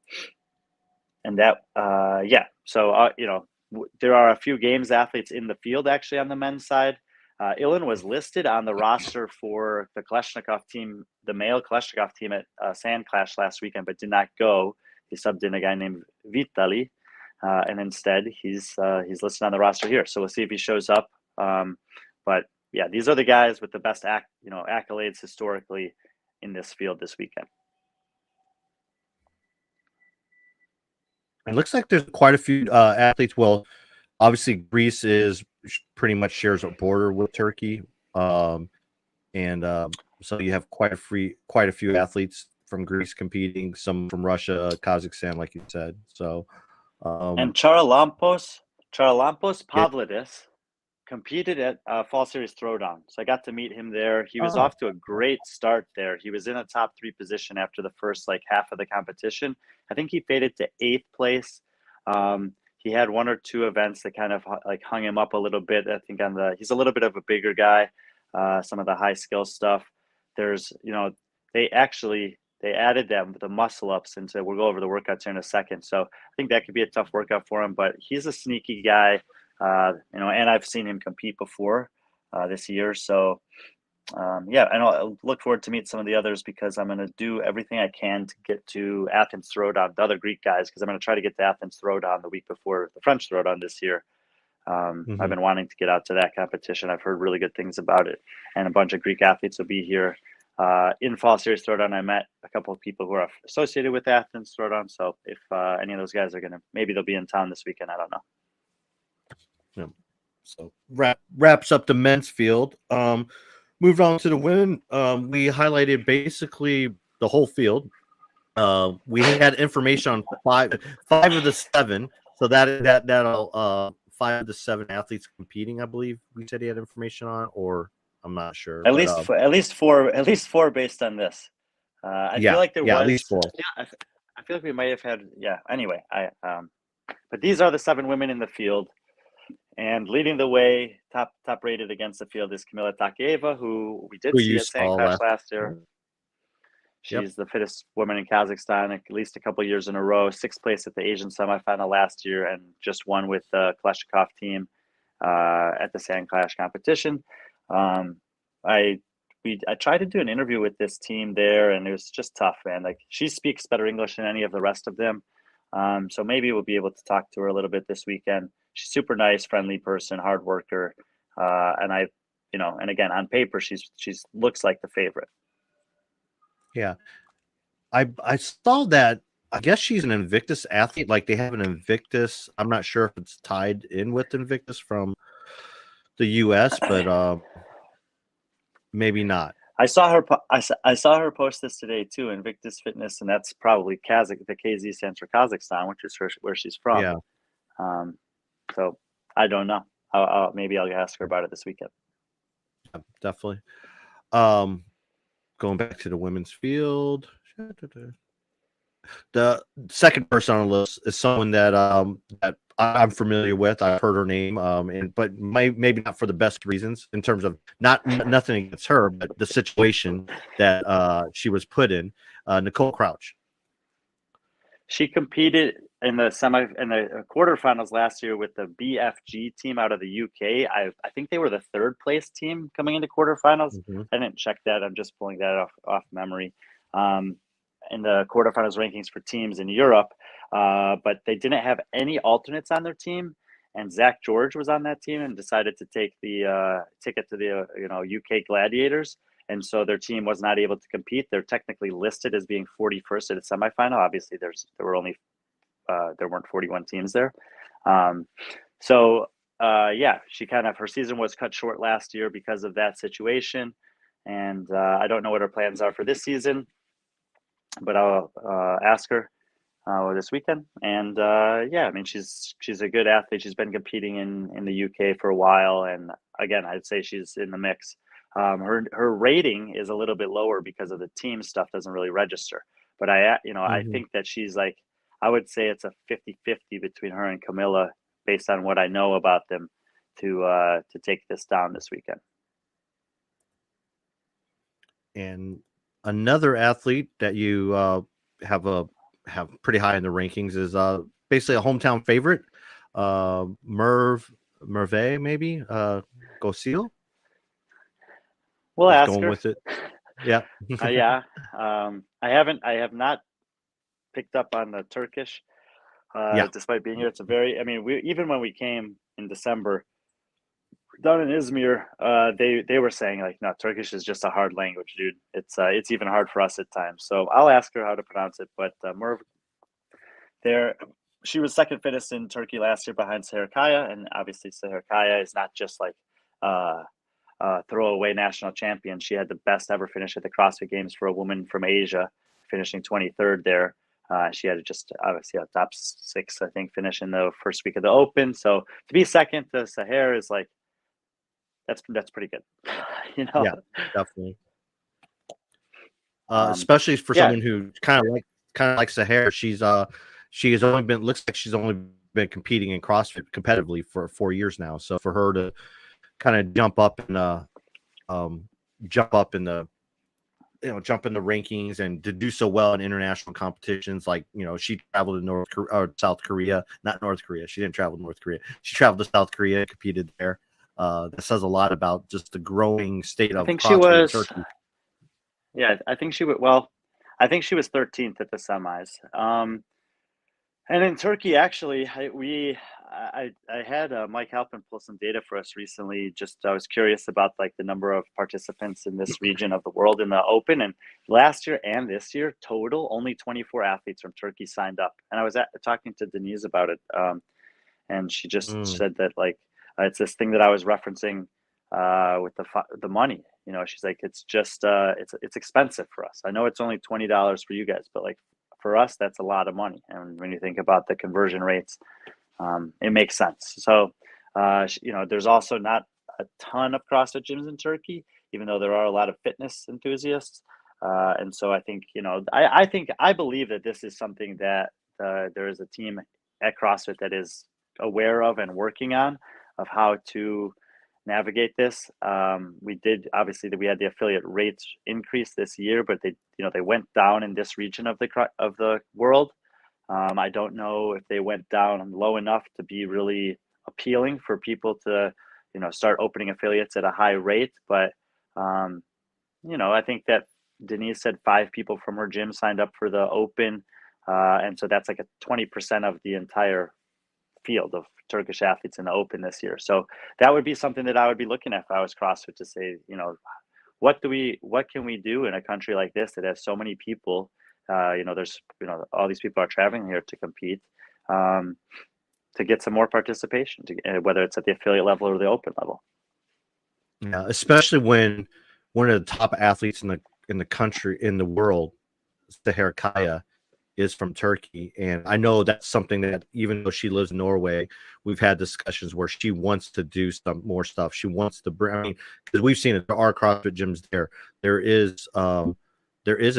there are a few Games athletes in the field actually on the men's side. Ilin was listed on the roster for the Kalashnikov team, the male Kalashnikov team at Sand Clash last weekend, but did not go. He subbed in a guy named Vitali, and instead he's listed on the roster here. So we'll see if he shows up. But yeah, these are the guys with the best accolades historically in this field this weekend. It looks like there's quite a few athletes. Well, obviously Greece is pretty much shares a border with Turkey, so you have quite a few athletes from Greece competing, some from Russia, Kazakhstan, like you said. So, and Charalampos Pavlidis competed at Fall Series Throwdown. So I got to meet him there. He was off to a great start there. He was in a top 3 position after the first half of the competition. I think he faded to 8th place. he had one or two events that kind of like hung him up a little bit. I think he's a little bit of a bigger guy. Some of the high skill stuff. There's, they added the muscle ups into. We'll go over the workouts here in a second. So I think that could be a tough workout for him. But he's a sneaky guy, and I've seen him compete before this year. So. And I'll look forward to meet some of the others because I'm going to do everything I can to get to Athens Throwdown, the other Greek guys, because I'm going to try to get to Athens Throwdown the week before the French Throwdown this year. I've been wanting to get out to that competition. I've heard really good things about it, and a bunch of Greek athletes will be here. In Fall Series Throwdown, I met a couple of people who are associated with Athens Throwdown. So if any of those guys are maybe they'll be in town this weekend. I don't know. Yeah. So wraps up the men's field. Moved on to the women. We highlighted basically the whole field. We had information on five of the seven. So that'll 5 of the 7 athletes competing. I believe we said he had information on, or I'm not sure. At least four based on this. I feel like there was at least 4. Yeah, I feel like we might have had. Yeah. Anyway, but these are the 7 women in the field. And leading the way, top rated against the field is Kamila Takieva, who we did see at St. Clash last year. She's the fittest woman in Kazakhstan at least a couple of years in a row. 6th place at the Asian semifinal last year, and just won with the Kalashnikov team at the Sand Clash competition. I tried to do an interview with this team there, and it was just tough, man. Like, she speaks better English than any of the rest of them. So maybe we'll be able to talk to her a little bit this weekend. She's super nice, friendly person, hard worker. And again, on paper, she's looks like the favorite. Yeah. I saw that. I guess she's an Invictus athlete. Like, they have an Invictus. I'm not sure if it's tied in with Invictus from the US, but maybe not. I saw her post this today too, Invictus Fitness, and that's probably the KZ stands for Kazakhstan, which is where she's from. Yeah. So I don't know. Maybe I'll ask her about it this weekend. Yeah, definitely. Going back to the women's field, the second person on the list is someone that I'm familiar with. I've heard her name, but maybe not for the best reasons in terms of nothing against her, but the situation that she was put in. Nicole Crouch. She competed in the quarterfinals last year with the BFG team out of the UK. I think they were the 3rd place team coming into quarterfinals. I didn't check that. I'm just pulling that off memory. In the quarterfinals rankings for teams in Europe, but they didn't have any alternates on their team. And Zach George was on that team and decided to take the ticket to the UK Gladiators. And so their team was not able to compete. They're technically listed as being 41st at a semifinal. Obviously, there weren't 41 teams there. She her season was cut short last year because of that situation. And I don't know what her plans are for this season, but I'll ask her this weekend. And she's a good athlete. She's been competing in the UK for a while. And again, I'd say she's in the mix. Her rating is a little bit lower because of the team stuff doesn't really register. But I think that she's like, I would say it's a 50-50 between her and Camilla based on what I know about them to take this down this weekend. And another athlete that you have pretty high in the rankings is basically a hometown favorite, Merve, maybe Gosil. We'll ask going her. With it. Yeah. I have not picked up on the Turkish. Despite being here, it's a very. Even when we came in December down in Izmir, they were saying like, no, Turkish is just a hard language, dude. It's even hard for us at times. So I'll ask her how to pronounce it. But Merve, she was 2nd fittest in Turkey last year behind Seher Kaya, and obviously Seher Kaya is not just like throwaway national champion. She had the best ever finish at the CrossFit Games for a woman from Asia, finishing 23rd there. She had just obviously a top 6, I think, finish in the first week of the Open. So to be second to Seher is like, that's pretty good. Yeah, definitely. Especially for someone who kind of like Seher. She has only been been competing in CrossFit competitively for 4 years now. So for her to kind of jump up in the jump in the rankings and to do so well in international competitions, like, she traveled to South Korea, not North Korea. She didn't travel to North Korea. She traveled to South Korea, competed there. That says a lot about just the growing state of CrossFit in Turkey. Yeah, I think she would. Well, I think she was 13th at the semis. And in Turkey, actually, I had Mike Halpin pull some data for us recently. Just I was curious about like the number of participants in this region of the world in the Open, and last year and this year total, only 24 athletes from Turkey signed up. And I was talking to Denise about it, and she just said that like it's this thing that I was referencing with the money. She's like, it's just it's expensive for us. I know it's only $20 for you guys, but like for us, that's a lot of money. And when you think about the conversion rates, it makes sense. So, there's also not a ton of CrossFit gyms in Turkey, even though there are a lot of fitness enthusiasts. And so I think, I believe that this is something that there is a team at CrossFit that is aware of and working on of how to navigate this. We did obviously that we had the affiliate rates increase this year, but they went down in this region of the world. I don't know if they went down low enough to be really appealing for people to start opening affiliates at a high rate. But I think that Denise said 5 people from her gym signed up for the Open, and so that's like a 20% of the entire field of Turkish athletes in the Open this year. So that would be something that I would be looking at if I was CrossFit, to say, what can we do in a country like this that has so many people? There's all these people are traveling here to compete, to get some more participation, whether it's at the affiliate level or the Open level. Yeah, especially when one of the top athletes in the country, in the world, Seher Kaya, is from Turkey. And I know that's something that, even though she lives in Norway, we've had discussions where she wants to do some more stuff. She wants to bring, because we've seen it, there are CrossFit gyms there. There is a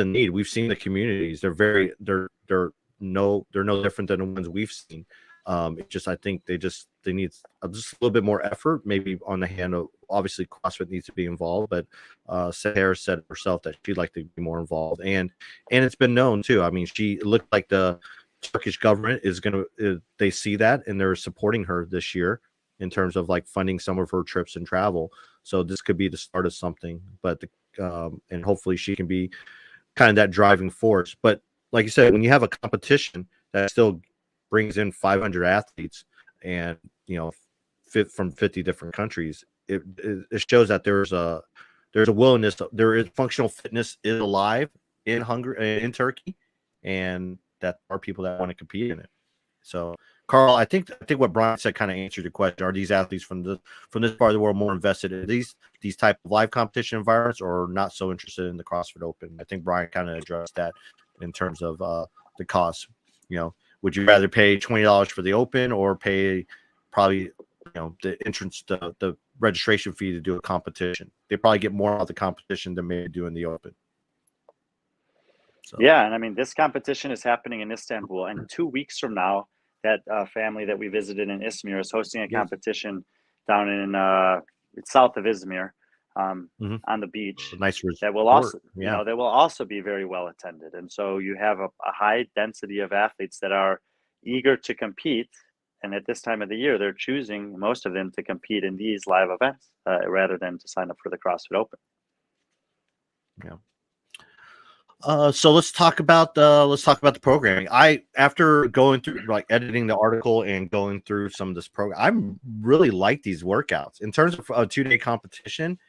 need. We've seen the communities. They're no different than the ones we've seen. It just, I think they need just a little bit more effort, maybe on the hand of, obviously CrossFit needs to be involved, but Seher said herself that she'd like to be more involved, and it's been known too. I mean, she looked like the Turkish government is they see that and they're supporting her this year in terms of like funding some of her trips and travel. So this could be the start of something, but and hopefully she can be kind of that driving force. But like you said, when you have a competition that still brings in 500 athletes and fit from 50 different countries, it shows that there's a willingness there is functional fitness is alive in Hungary, in Turkey, and that are people that want to compete in it. So Carl, I think what Brian said kind of answered your question. Are these athletes from this part of the world more invested in these type of live competition environments, or not so interested in the CrossFit Open? I think Brian kind of addressed that in terms of the cost. Would you rather pay $20 for the Open or pay probably the entrance, the registration fee to do a competition? They probably get more out of the competition than maybe doing the Open. So. Yeah, and I mean, this competition is happening in Istanbul, and 2 weeks from now, that family that we visited in Izmir is hosting a competition down in it's south of Izmir, on the beach. Nice resort. That will also, they will also be very well attended, and so you have a high density of athletes that are eager to compete. And at this time of the year, they're choosing, most of them, to compete in these live events rather than to sign up for the CrossFit Open. Yeah. So let's talk about the programming. After going through, like, editing the article and going through some of this program, I really like these workouts in terms of a 2-day competition,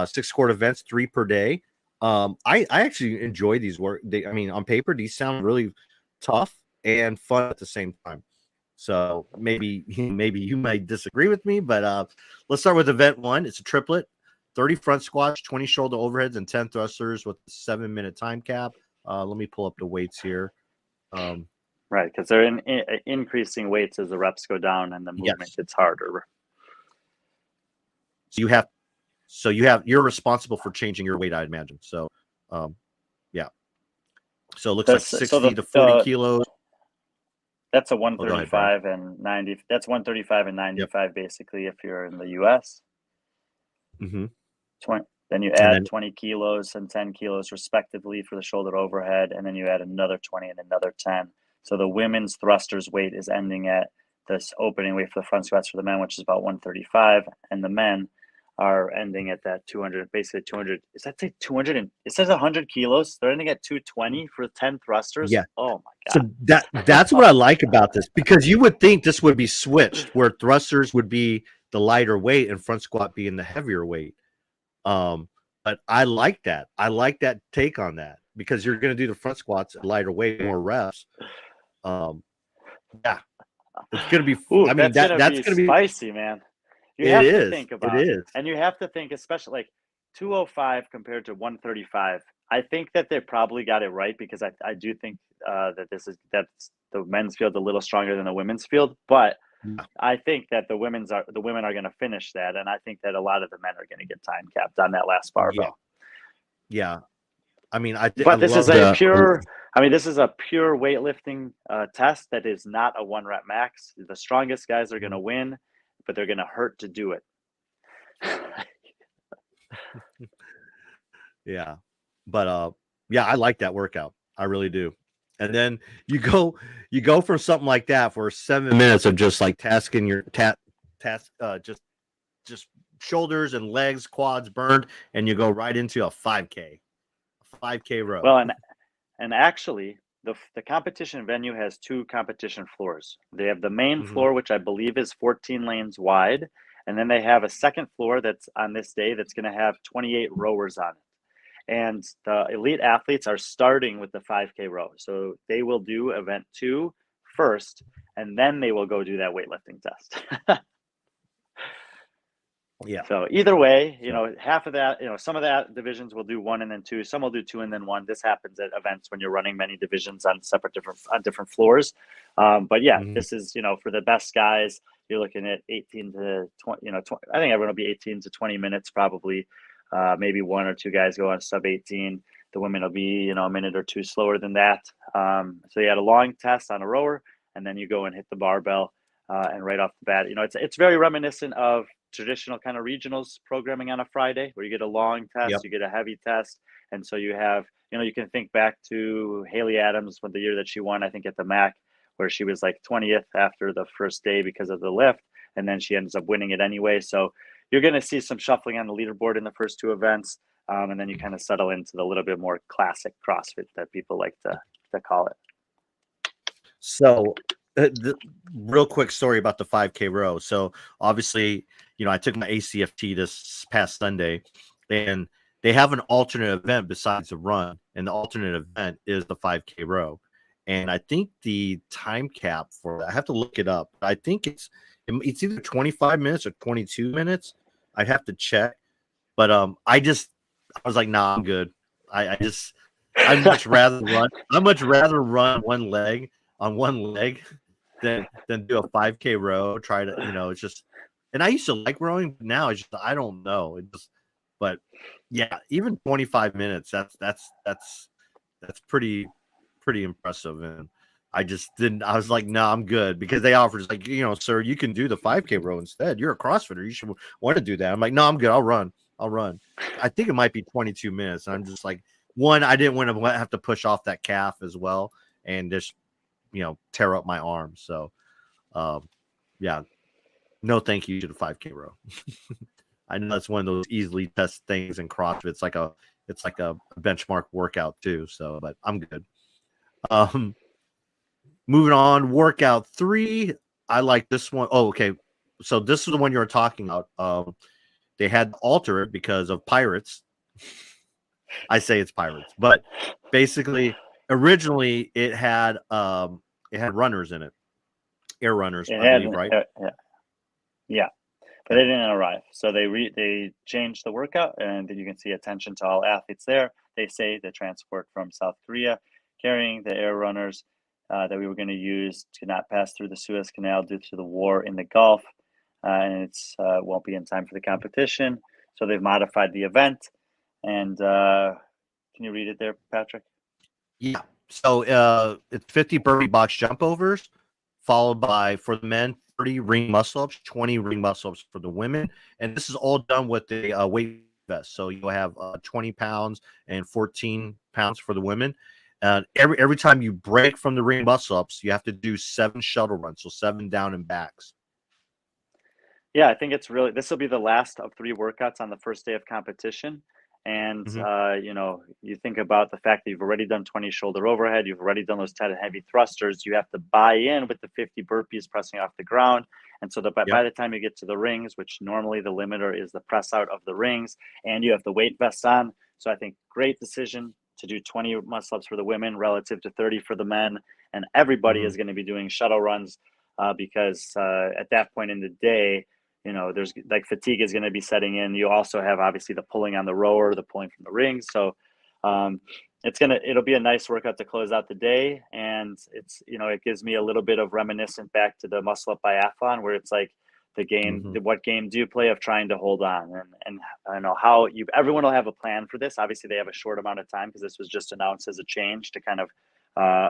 6 court events, 3 per day. I actually enjoy these on paper, these sound really tough and fun at the same time. So maybe you might disagree with me, but let's start with event 1. It's a triplet: 30 front squats, 20 shoulder overheads, and 10 thrusters with a 7-minute time cap. Let me pull up the weights here. Right, because they're increasing weights as the reps go down and the movement gets harder. So you're responsible for changing your weight, I imagine. So, yeah. So it looks like 60 to 40 kilos. That's a Oh, go ahead, Brian. 135 and 90. That's 135 and 95 basically if you're in the US. Mm-hmm. Then you add 20 kilos and 10 kilos respectively for the shoulder overhead, and then you add another 20 and another 10. So the women's thrusters weight is ending at this opening weight for the front squats for the men, which is about 135, and the men are ending at that 200, basically 200. Is that say 200? And it says 100 kilos. They're ending at 220 for 10 thrusters. Yeah. Oh my God. So that's what I like about this, because you would think this would be switched, where thrusters would be the lighter weight and front squat being the heavier weight. But I like that. I like that take on that, because you're going to do the front squats at lighter weight, more reps. Yeah, it's going to be. Ooh, I mean, that's going to be spicy, man. You have to think about it, and you have to think, especially like 205 compared to 135. I think that they probably got it right, because I do think that that's the men's field a little stronger than the women's field, but I think that the women are going to finish that, and I think that a lot of the men are going to get time capped on that last barbell. Yeah. I mean, this is a pure weightlifting test that is not a 1 rep max. The strongest guys are going to win, but they're going to hurt to do it. Yeah. But yeah, I like that workout. I really do. And then you go from something like that for 7 minutes of just like tasking your just shoulders and legs, quads burned, and you go right into a 5K row. Well, and actually the competition venue has 2 competition floors. They have the main floor, which I believe is 14 lanes wide, and then they have a second floor that's on this day that's going to have 28 rowers on it. And the elite athletes are starting with the 5K row. So they will do event 2 first, and then they will go do that weightlifting test. Yeah. So either way, half of that, some of that divisions will do 1 and then 2. Some will do 2 and then 1. This happens at events when you're running many divisions on different floors. But yeah, this is, for the best guys, you're looking at 18 to 20, I think everyone will be 18 to 20 minutes probably. Maybe 1 or 2 guys go on sub 18. The women will be, a minute or 2 slower than that. So you had a long test on a rower, and then you go and hit the barbell, and right off the bat, it's very reminiscent of traditional kind of regionals programming on a Friday, where you get a long test, you get a heavy test, and so you have, you can think back to Haley Adams with the year that she won, I think at the MAC, where she was like 20th after the first day because of the lift, and then she ends up winning it anyway. So you're going to see some shuffling on the leaderboard in the first 2 events, and then you kind of settle into the little bit more classic CrossFit that people like to call it. So the real quick story about the 5K row. So obviously, I took my ACFT this past Sunday, and they have an alternate event besides the run, and the alternate event is the 5K row. And I think the time cap for that, I have to look it up. I think it's either 25 minutes or 22 minutes. I'd have to check. But I was like, nah, I'm good. I'd much rather run. I'd much rather run one leg than do a 5K row. Try to, it's just, and I used to like rowing, but now it's just, I don't know. But yeah, even 25 minutes, that's pretty impressive. And I was like, no, I'm good, because they offered, like, sir, you can do the 5K row instead. You're a CrossFitter. You should want to do that. I'm like, no, I'm good. I'll run. I think it might be 22 minutes. And I'm just like, one, I didn't want to have to push off that calf as well and just, tear up my arm. So, yeah, no, thank you to the 5K row. I know that's one of those easily test things in CrossFit. It's like a benchmark workout too. So, but I'm good. Moving on, workout 3. I like this one. Oh, okay. So this is the one you were talking about. They had to alter it because of pirates. I say it's pirates, but basically, originally it had runners in it, air runners, I believe, right? Yeah, but they didn't arrive, so they changed the workout, and you can see attention to all athletes there. They say the transport from South Korea carrying the air runners that we were going to use to not pass through the Suez Canal due to the war in the Gulf, and it's won't be in time for the competition. So they've modified the event. And can you read it there, Patrick? Yeah. So it's 50 burpee box jump overs, followed by, for the men, 30 ring muscle ups, 20 ring muscle ups for the women. And this is all done with a weight vest. So you'll have 20 pounds and 14 pounds for the women. Every time you break from the ring muscle ups, you have to do 7 shuttle runs, so 7 down and backs. Yeah, I think it's really, this will be the last of 3 workouts on the first day of competition. And, you know, you think about the fact that you've already done 20 shoulder overhead, you've already done those 10 heavy thrusters, you have to buy in with the 50 burpees pressing off the ground. And so by the time you get to the rings, which normally the limiter is the press out of the rings, and you have the weight vests on. So I think great decision to do 20 muscle ups for the women relative to 30 for the men. And everybody is going to be doing shuttle runs because at that point in the day, you know, there's like fatigue is going to be setting in. You also have obviously the pulling on the rower, the pulling from the rings. So it'll be a nice workout to close out the day. And it's, you know, it gives me a little bit of reminiscent back to the muscle up biathlon, where it's like the game, what game do you play of trying to hold on? And I know how everyone will have a plan for this. Obviously they have a short amount of time because this was just announced as a change to kind of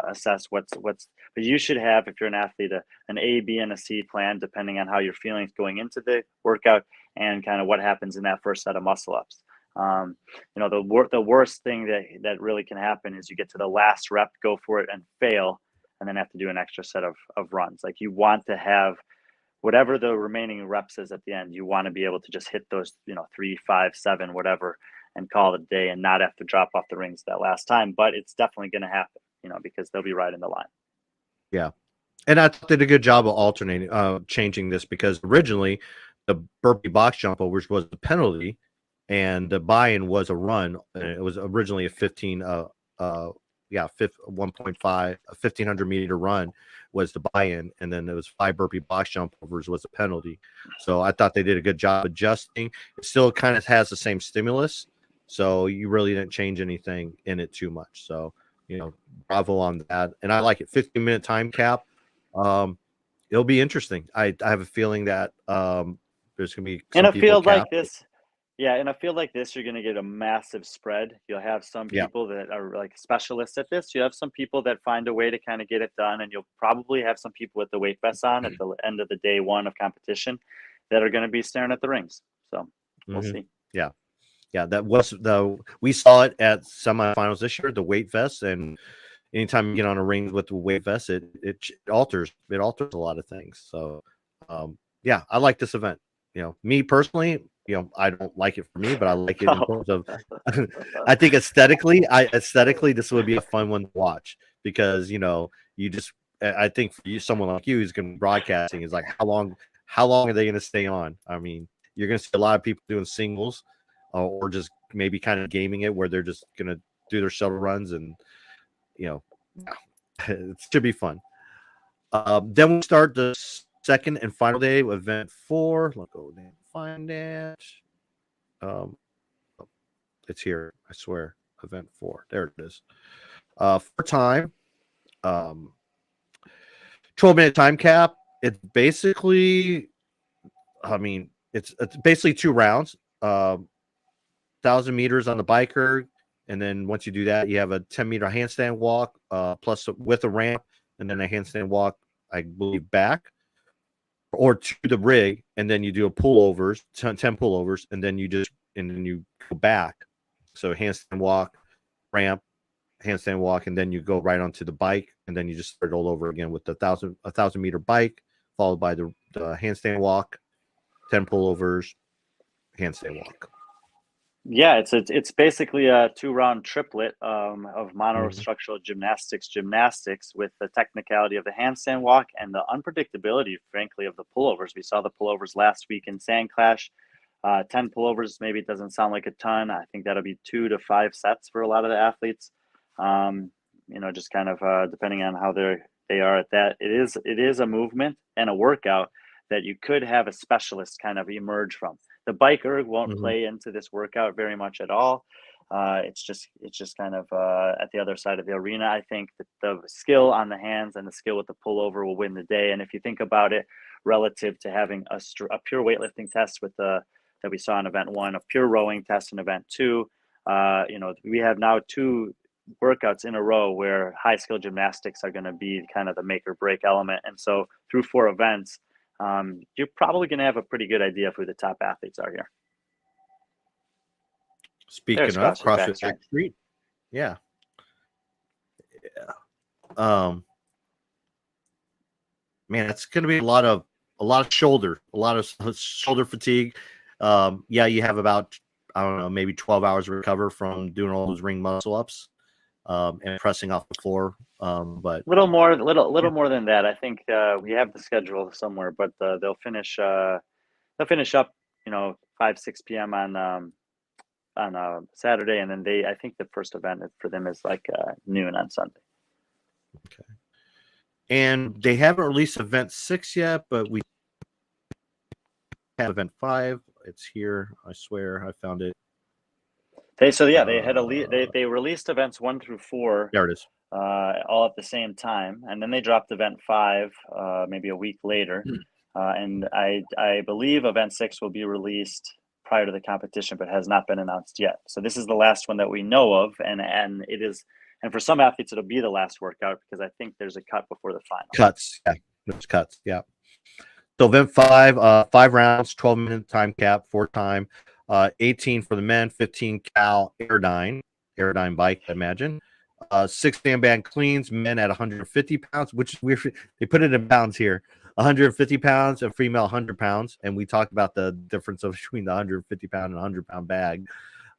assess what's, but you should have, if you're an athlete, an A, B, and a C plan, depending on how you're feeling going into the workout and kind of what happens in that first set of muscle ups. You know, the worst thing that really can happen is you get to the last rep, go for it and fail, and then have to do an extra set of runs. Like, you want to have whatever the remaining reps is at the end, you want to be able to just hit those, you know, 3, 5, 7, whatever, and call it a day and not have to drop off the rings that last time. But it's definitely going to happen, you know, because they'll be right in the line. Yeah. And I did a good job of alternating, changing this, because originally the burpee box jump overs was a penalty and the buy-in was a run. It was originally a 1.5, a 1,500 meter run was the buy-in. And then there was 5 burpee box jump overs was a penalty. So I thought they did a good job adjusting. It still kind of has the same stimulus. So you really didn't change anything in it too much. So, you know, bravo on that. And I like it. 15-minute time cap. It'll be interesting. I have a feeling that there's gonna be in some a people field like capped. this. Yeah, in a field like this, you're going to get a massive spread. You'll have some people that are like specialists at this. You have some people that find a way to kind of get it done, and you'll probably have some people with the weight vests on at the end of the day one of competition that are going to be staring at the rings. So we'll see. Yeah, that was we saw it at semifinals this year, the weight vests, and anytime you get on a ring with the weight vest, it alters a lot of things. So yeah, I like this event. You know, me personally, you know, I don't like it for me, but I like it in terms of I think aesthetically this would be a fun one to watch, because, you know, I think for you, someone like you who's going to be broadcasting, is like, how long are they going to stay on? I mean, you're going to see a lot of people doing singles or just maybe kind of gaming it, where they're just going to do their shuttle runs, and, you know, it should be fun. Then we start the second and final day of event 4. Let's go and find it. It's here, I swear. Event 4. There it is. For time, 12-minute time cap. It's basically, I mean, it's basically 2 rounds. 1,000 meters on the biker, and then once you do that, you have a 10-meter handstand walk, plus with a ramp, and then a handstand walk, I believe, back or to the rig, and then you do a pullovers, 10 pullovers, and then you go back. So handstand walk, ramp, handstand walk, and then you go right onto the bike, and then you just start all over again with the 1,000 meter bike, followed by the handstand walk, 10 pullovers, handstand walk. Yeah, it's basically a 2-round triplet of monostructural gymnastics with the technicality of the handstand walk and the unpredictability, frankly, of the pullovers. We saw the pullovers last week in Sand Clash. 10 pullovers, maybe it doesn't sound like a ton. I think that'll be 2 to 5 sets for a lot of the athletes. You know, just kind of depending on how they are at that. It is a movement and a workout that you could have a specialist kind of emerge from. The bike erg won't play into this workout very much at all. It's just kind of at the other side of the arena. I think that the skill on the hands and the skill with the pullover will win the day. And if you think about it relative to having a pure weightlifting test with that we saw in event 1, a pure rowing test in event 2, you know, we have now 2 workouts in a row where high skill gymnastics are going to be kind of the make or break element. And so through 4 events, you're probably going to have a pretty good idea of who the top athletes are here. Speaking of CrossFit Backstreet, yeah. Man, it's going to be a lot of shoulder fatigue. Yeah, you have about, I don't know, maybe 12 hours to recover from doing all those ring muscle ups and pressing off the floor. But little more than that. I think we have the schedule somewhere, but they'll finish up, 5-6 p.m. on Saturday, and then I think the first event for them is like noon on Sunday. Okay. And they haven't released event 6 yet, but we have event 5. It's here. I swear I found it. They had they released events 1 through 4. There it is. All at the same time, and then they dropped event 5 maybe a week later. And I believe event 6 will be released prior to the competition, but has not been announced yet. So this is the last one that we know of, and it is. And for some athletes, it'll be the last workout because I think there's a cut before the final. Cuts, yeah. There's cuts, yeah. So event 5, 5 rounds, 12-minute time cap, 4 time, 18 for the men, 15 cal Airdyne bike, I imagine. 6 sandbag cleans, men at 150 pounds, which is weird. They put it in pounds here. 150 pounds, a female 100 pounds. And we talked about the difference between the 150 pound and 100 pound bag.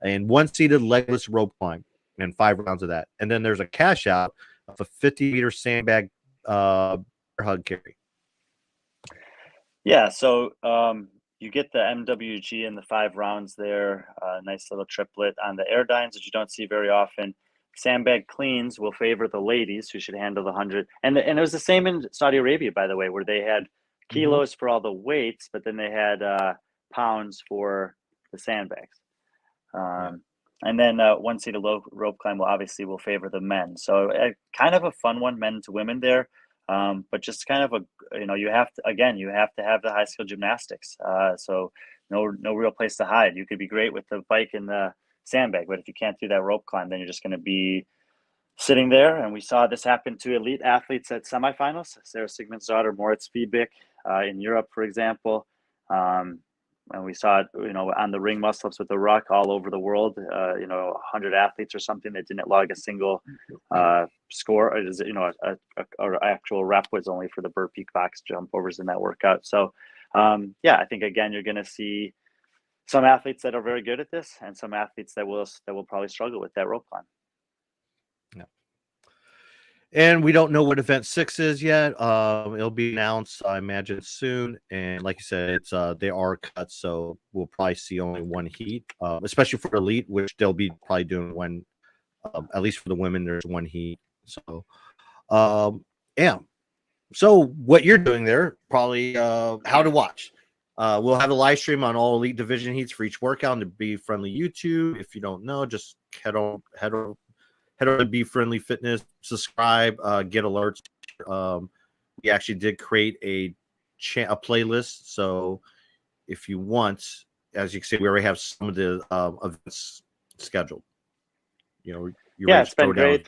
And 1-seated legless rope climb. And 5 rounds of that. And then there's a cash out of a 50-meter sandbag hug carry. Yeah, so you get the MWG in the 5 rounds there. Nice little triplet on the Airdynes that you don't see very often. Sandbag cleans will favor the ladies who should handle the 100. And it was the same in Saudi Arabia, by the way, where they had kilos for all the weights, but then they had pounds for the sandbags. And then 1-seated rope climb will favor the men. So kind of a fun one, men to women there. But just kind of you have to have the high skill gymnastics. So no real place to hide. You could be great with the bike and the sandbag, but if you can't do that rope climb, then you're just going to be sitting there. And we saw this happen to elite athletes at semifinals. Sarah Sigmund's daughter, Moritz Fiebig, in Europe, for example. And we saw it, on the ring muscle ups with the ruck all over the world. 100 athletes or something that didn't log a single score. It is, our actual rep was only for the burpee box jump overs in that workout. So, I think again you're going to see some athletes that are very good at this, and some athletes that will probably struggle with that rope climb. Yeah. And we don't know what event 6 is yet. It'll be announced, I imagine, soon. And like you said, it's they are cuts, so we'll probably see only 1 heat, especially for elite, which they'll be probably doing one. At least for the women, there's 1 heat. So, yeah. So what you're doing there, probably how to watch. We'll have a live stream on all elite division heats for each workout on the B.Friendly YouTube. If you don't know, just head over to B.Friendly Fitness, subscribe, get alerts. We actually did create a playlist. So if you want, as you can see, we already have some of the events scheduled. It's been great.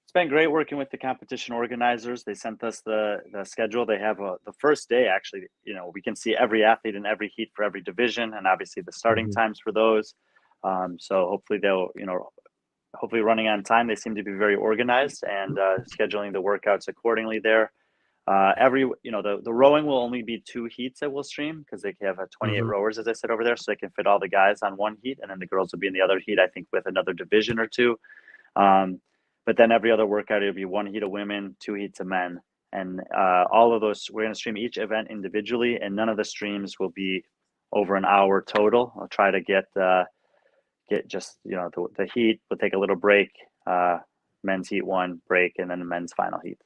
It's been great working with the competition organizers. They sent us the schedule. They have the first day, actually, we can see every athlete in every heat for every division, and obviously the starting times for those. So hopefully hopefully running on time. They seem to be very organized and scheduling the workouts accordingly there. The rowing will only be 2 heats that we'll stream because they have 28 rowers, as I said, over there, so they can fit all the guys on 1 heat, and then the girls will be in the other heat, I think, with another division or 2. But then every other workout, it'll be 1 heat of women, 2 heats of men. And all of those, we're going to stream each event individually, and none of the streams will be over an hour total. I'll try to get just, the heat. We'll take a little break, men's heat 1 break, and then the men's final heat.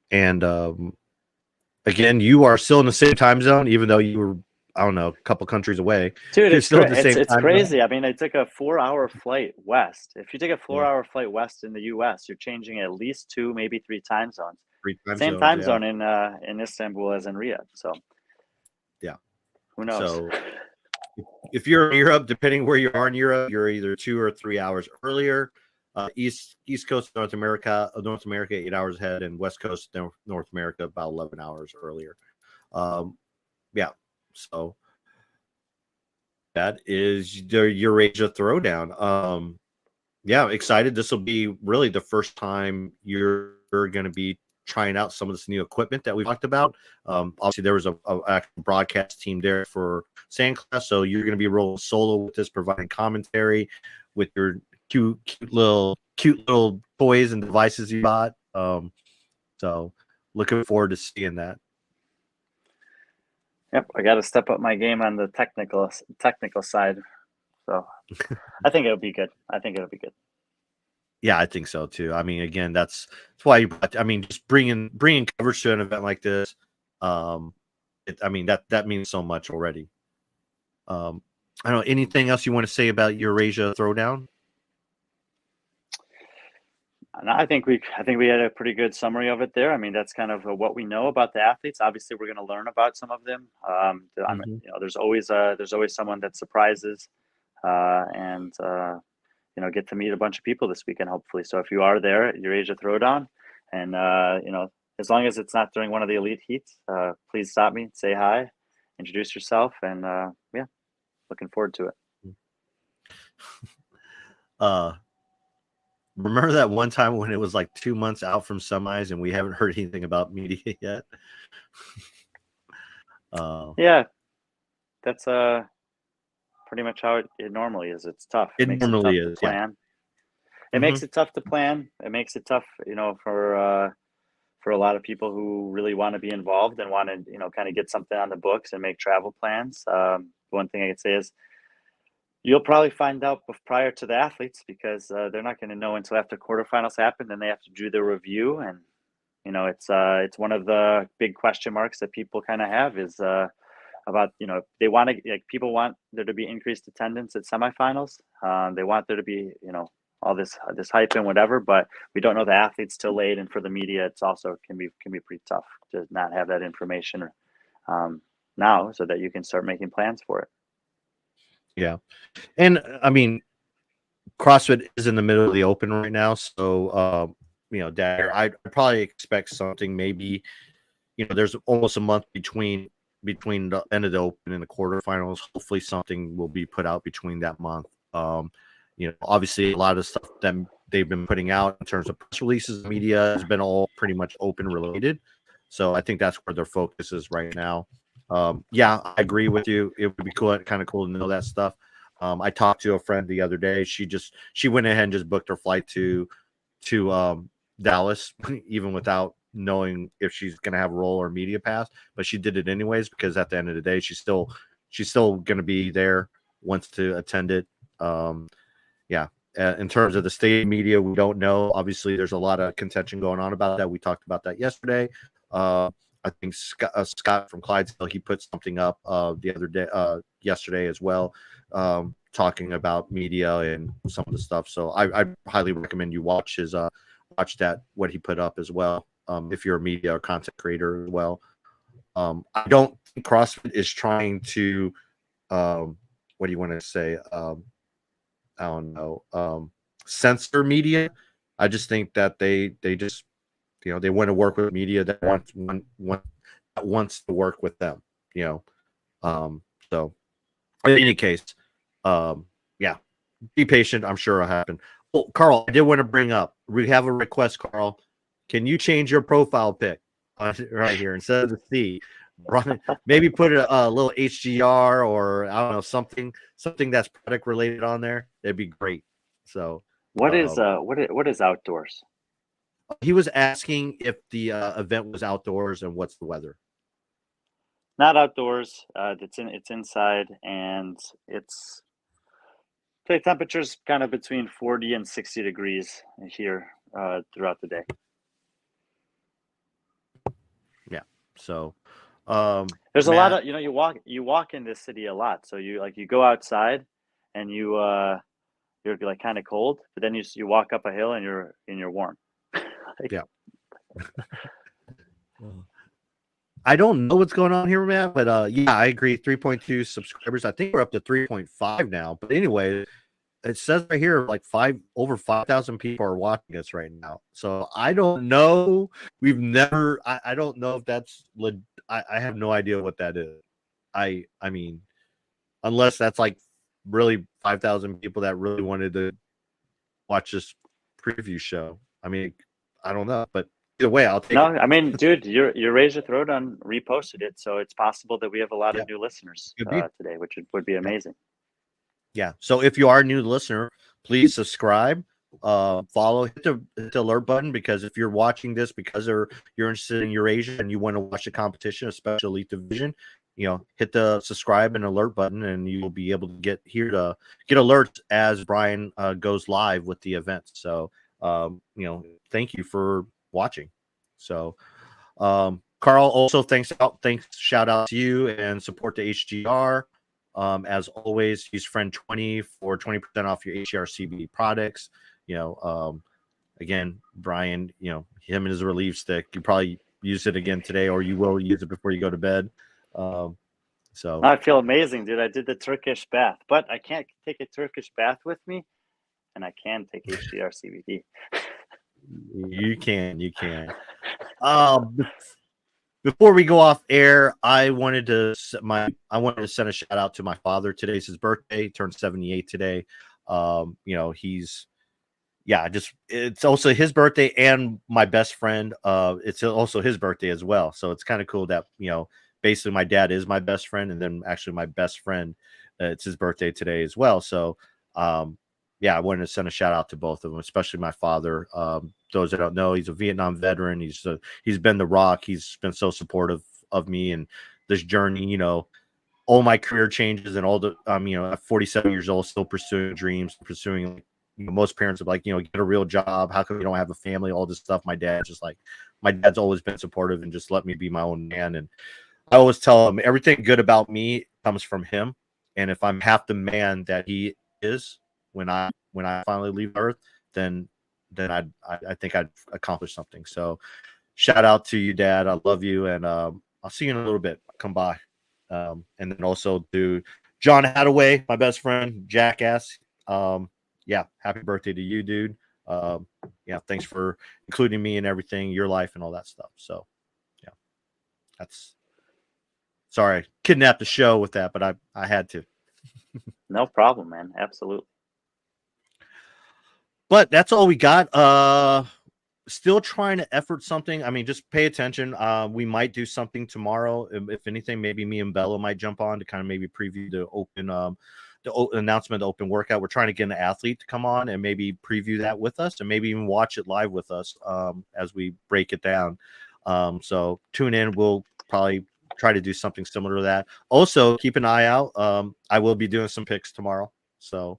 And again, you are still in the same time zone, even though you were, I don't know, a couple countries away. Dude, it's crazy. I mean, I took a 4-hour flight west. If you take a 4-hour flight west in the U.S., you're changing at least 2, maybe 3 time zones. Same time zone in Istanbul as in Riyadh. So, yeah, who knows? So, if you're in Europe, depending where you are in Europe, you're either 2 or 3 hours earlier. East Coast of North America 8 hours ahead, and West Coast North America about 11 hours earlier. Yeah, so that is the Eurasia Throwdown. Yeah, excited. This will be really the first time you're going to be trying out some of this new equipment that we talked about. Obviously, there was a actual broadcast team there for Sandclass, so you're going to be rolling solo with this, providing commentary with your cute little toys and devices you bought. So looking forward to seeing that. Yep, I got to step up my game on the technical side. So I think it'll be good. Yeah, I think so too. I mean, again, that's why just bringing coverage to an event like this. That means so much already. I don't know. Anything else you want to say about Eurasia Throwdown? I think we had a pretty good summary of it there. I mean, that's kind of what we know about the athletes. Obviously, we're going to learn about some of them. There's always someone that surprises, and get to meet a bunch of people this weekend, hopefully. So if you are there at Eurasia Throwdown, and as long as it's not during one of the elite heats, please stop me, say hi, introduce yourself, and looking forward to it. Remember that one time when it was like 2 months out from semis and we haven't heard anything about media yet? Yeah, that's pretty much how it normally is. It's tough. It normally is. To plan. Yeah. It makes it tough to plan. It makes it tough, for a lot of people who really want to be involved and want to, kind of get something on the books and make travel plans. One thing I could say is you'll probably find out prior to the athletes, because they're not going to know until after quarterfinals happen. Then they have to do their review, and it's one of the big question marks that people kind of have is about they want to, people want there to be increased attendance at semifinals. They want there to be all this hype and whatever, but we don't know the athletes till late, and for the media, it's also can be pretty tough to not have that information now, so that you can start making plans for it. Yeah. And I mean, CrossFit is in the middle of the open right now. So, I'd probably expect something maybe, there's almost a month between the end of the open and the quarterfinals. Hopefully something will be put out between that month. Obviously a lot of stuff that they've been putting out in terms of press releases, media has been all pretty much open related. So I think that's where their focus is right now. Yeah, I agree with you. It would be kind of cool to know that stuff. I talked to a friend the other day. She went ahead and just booked her flight to Dallas, even without knowing if she's going to have a role or media pass, but she did it anyways, because at the end of the day, she's still going to be there, wants to attend it. In terms of the state media, we don't know. Obviously, there's a lot of contention going on about that. We talked about that yesterday. I think Scott from Clydesdale, he put something up yesterday as well, talking about media and some of the stuff. So I highly recommend you watch what he put up as well, if you're a media or content creator as well. I don't think CrossFit is trying to, what do you want to say? I don't know, censor media. I just think that they just, they want to work with media that wants to work with them, so in any case, be patient. I'm sure it'll happen. Well, Carl, I did want to bring up, we have a request, Carl. Can you change your profile pic right here instead of the C? Maybe put a little HGR, or I don't know, something that's product related on there. That'd be great. So what is outdoors? He was asking if the event was outdoors and what's the weather. Not outdoors. It's inside, and the temperature's kind of between 40 and 60 degrees here throughout the day. Yeah. So there's a lot of, you walk in this city a lot. So you go outside and you're like kind of cold, but then you walk up a hill and you're warm. Yeah. I don't know what's going on here, man, but yeah, I agree. 3.2 subscribers. I think we're up to 3.5 now. But anyway, it says right here like over 5,000 people are watching us right now. So I don't know. We've never. I don't know if that's. I have no idea what that is. I mean, unless that's like really 5,000 people that really wanted to watch this preview show. I mean, I don't know, but either way, I'll take No, it. I mean, dude, Eurasia Throwdown reposted it, so it's possible that we have a lot Yeah, of new listeners could be. today, which would be amazing. Yeah. So if you are a new listener, please subscribe, follow, hit the alert button, because if you're watching this because you're interested in Eurasia and you want to watch the competition, especially Elite Division, hit the subscribe and alert button, and you will be able to get alerts as Brian goes live with the event. So, thank you for watching. So, Carl, also shout out to you, and support the HGR. As always, use friend 20 for 20% off your HGR CBD products. Again, Brian, him and his relief stick, you probably use it again today, or you will use it before you go to bed. So I feel amazing, dude. I did the Turkish bath, but I can't take a Turkish bath with me, and I can take HDR CBD. you can. Before we go off air, I wanted to send a shout out to my father. Today's his birthday. He turned 78 today. It's also his birthday and my best friend. It's also his birthday as well. So it's kind of cool that, basically my dad is my best friend, and then actually my best friend, it's his birthday today as well. So, I wanted to send a shout out to both of them, especially my father. Those that don't know, he's a Vietnam veteran. He's been the rock. He's been so supportive of me and this journey. All my career changes and all the at 47 years old, still pursuing dreams, pursuing. Most parents are like, get a real job. How come you don't have a family? All this stuff. My dad's always been supportive and just let me be my own man. And I always tell him everything good about me comes from him. And if I'm half the man that he is when I finally leave Earth, then I think I'd accomplish something. So shout out to you, Dad. I love you, and I'll see you in a little bit. Come by, and then also to John Hadaway, my best friend, Jackass. Happy birthday to you, dude. Thanks for including me in everything, your life, and all that stuff. So, sorry, kidnapped the show with that, but I had to. No problem, man. Absolutely. But that's all we got. Still trying to effort something. I mean, just pay attention. We might do something tomorrow. If anything, maybe me and Bella might jump on to kind of maybe preview the open announcement, the open workout. We're trying to get an athlete to come on and maybe preview that with us, and maybe even watch it live with us as we break it down. So tune in. We'll probably try to do something similar to that. Also, keep an eye out. I will be doing some picks tomorrow. So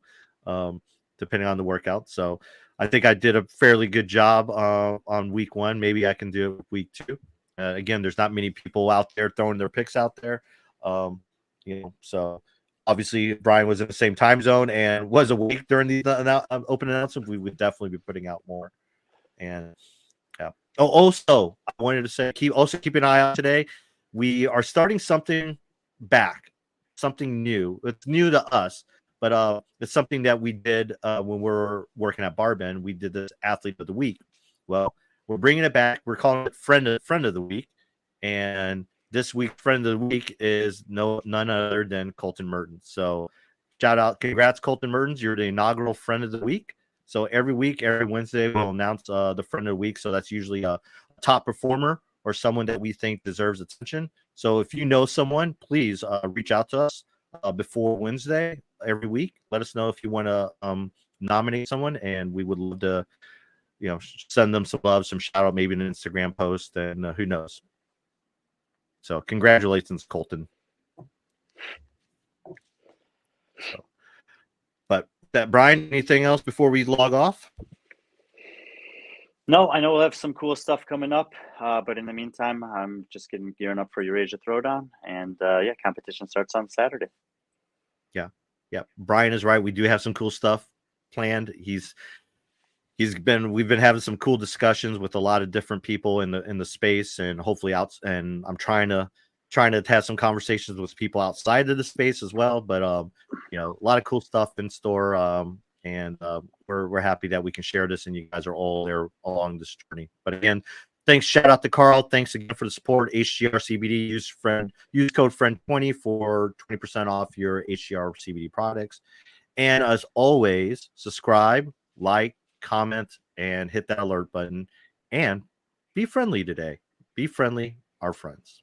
depending on the workout. So I think I did a fairly good job on week 1. Maybe I can do it week 2. Again, there's not many people out there throwing their picks out there. So obviously Brian was in the same time zone and was awake during the open announcement. We would definitely be putting out more. And also I wanted to say, keep an eye out today. We are starting something new. It's new to us. But it's something that we did when we were working at Barbend. We did this Athlete of the Week. Well, we're bringing it back. We're calling it Friend of the Week. And this week, Friend of the Week is none other than Colton Mertens. So shout out. Congrats, Colton Mertens. You're the inaugural Friend of the Week. So every week, every Wednesday, we'll announce the Friend of the Week. So that's usually a top performer or someone that we think deserves attention. So if you know someone, please reach out to us before Wednesday every week. Let us know if you want to nominate someone, and we would love to, send them some love, some shout out, maybe an Instagram post, and who knows. So congratulations, Colton. But Brian, anything else before we log off? No, I know we'll have some cool stuff coming up, but in the meantime, I'm just gearing up for Eurasia Throwdown, and competition starts on Saturday. Yeah, Brian is right. We do have some cool stuff planned. we've been having some cool discussions with a lot of different people in the space, and hopefully and I'm trying to have some conversations with people outside of the space as well. But you know, a lot of cool stuff in store. And we're happy that we can share this, and you guys are all there along this journey. But again, thanks, shout out to Carl. Thanks again for the support. HGR CBD, use code friend20 for 20% off your HGR CBD products. And as always, subscribe, like, comment, and hit that alert button. And be friendly today. Be friendly, our friends.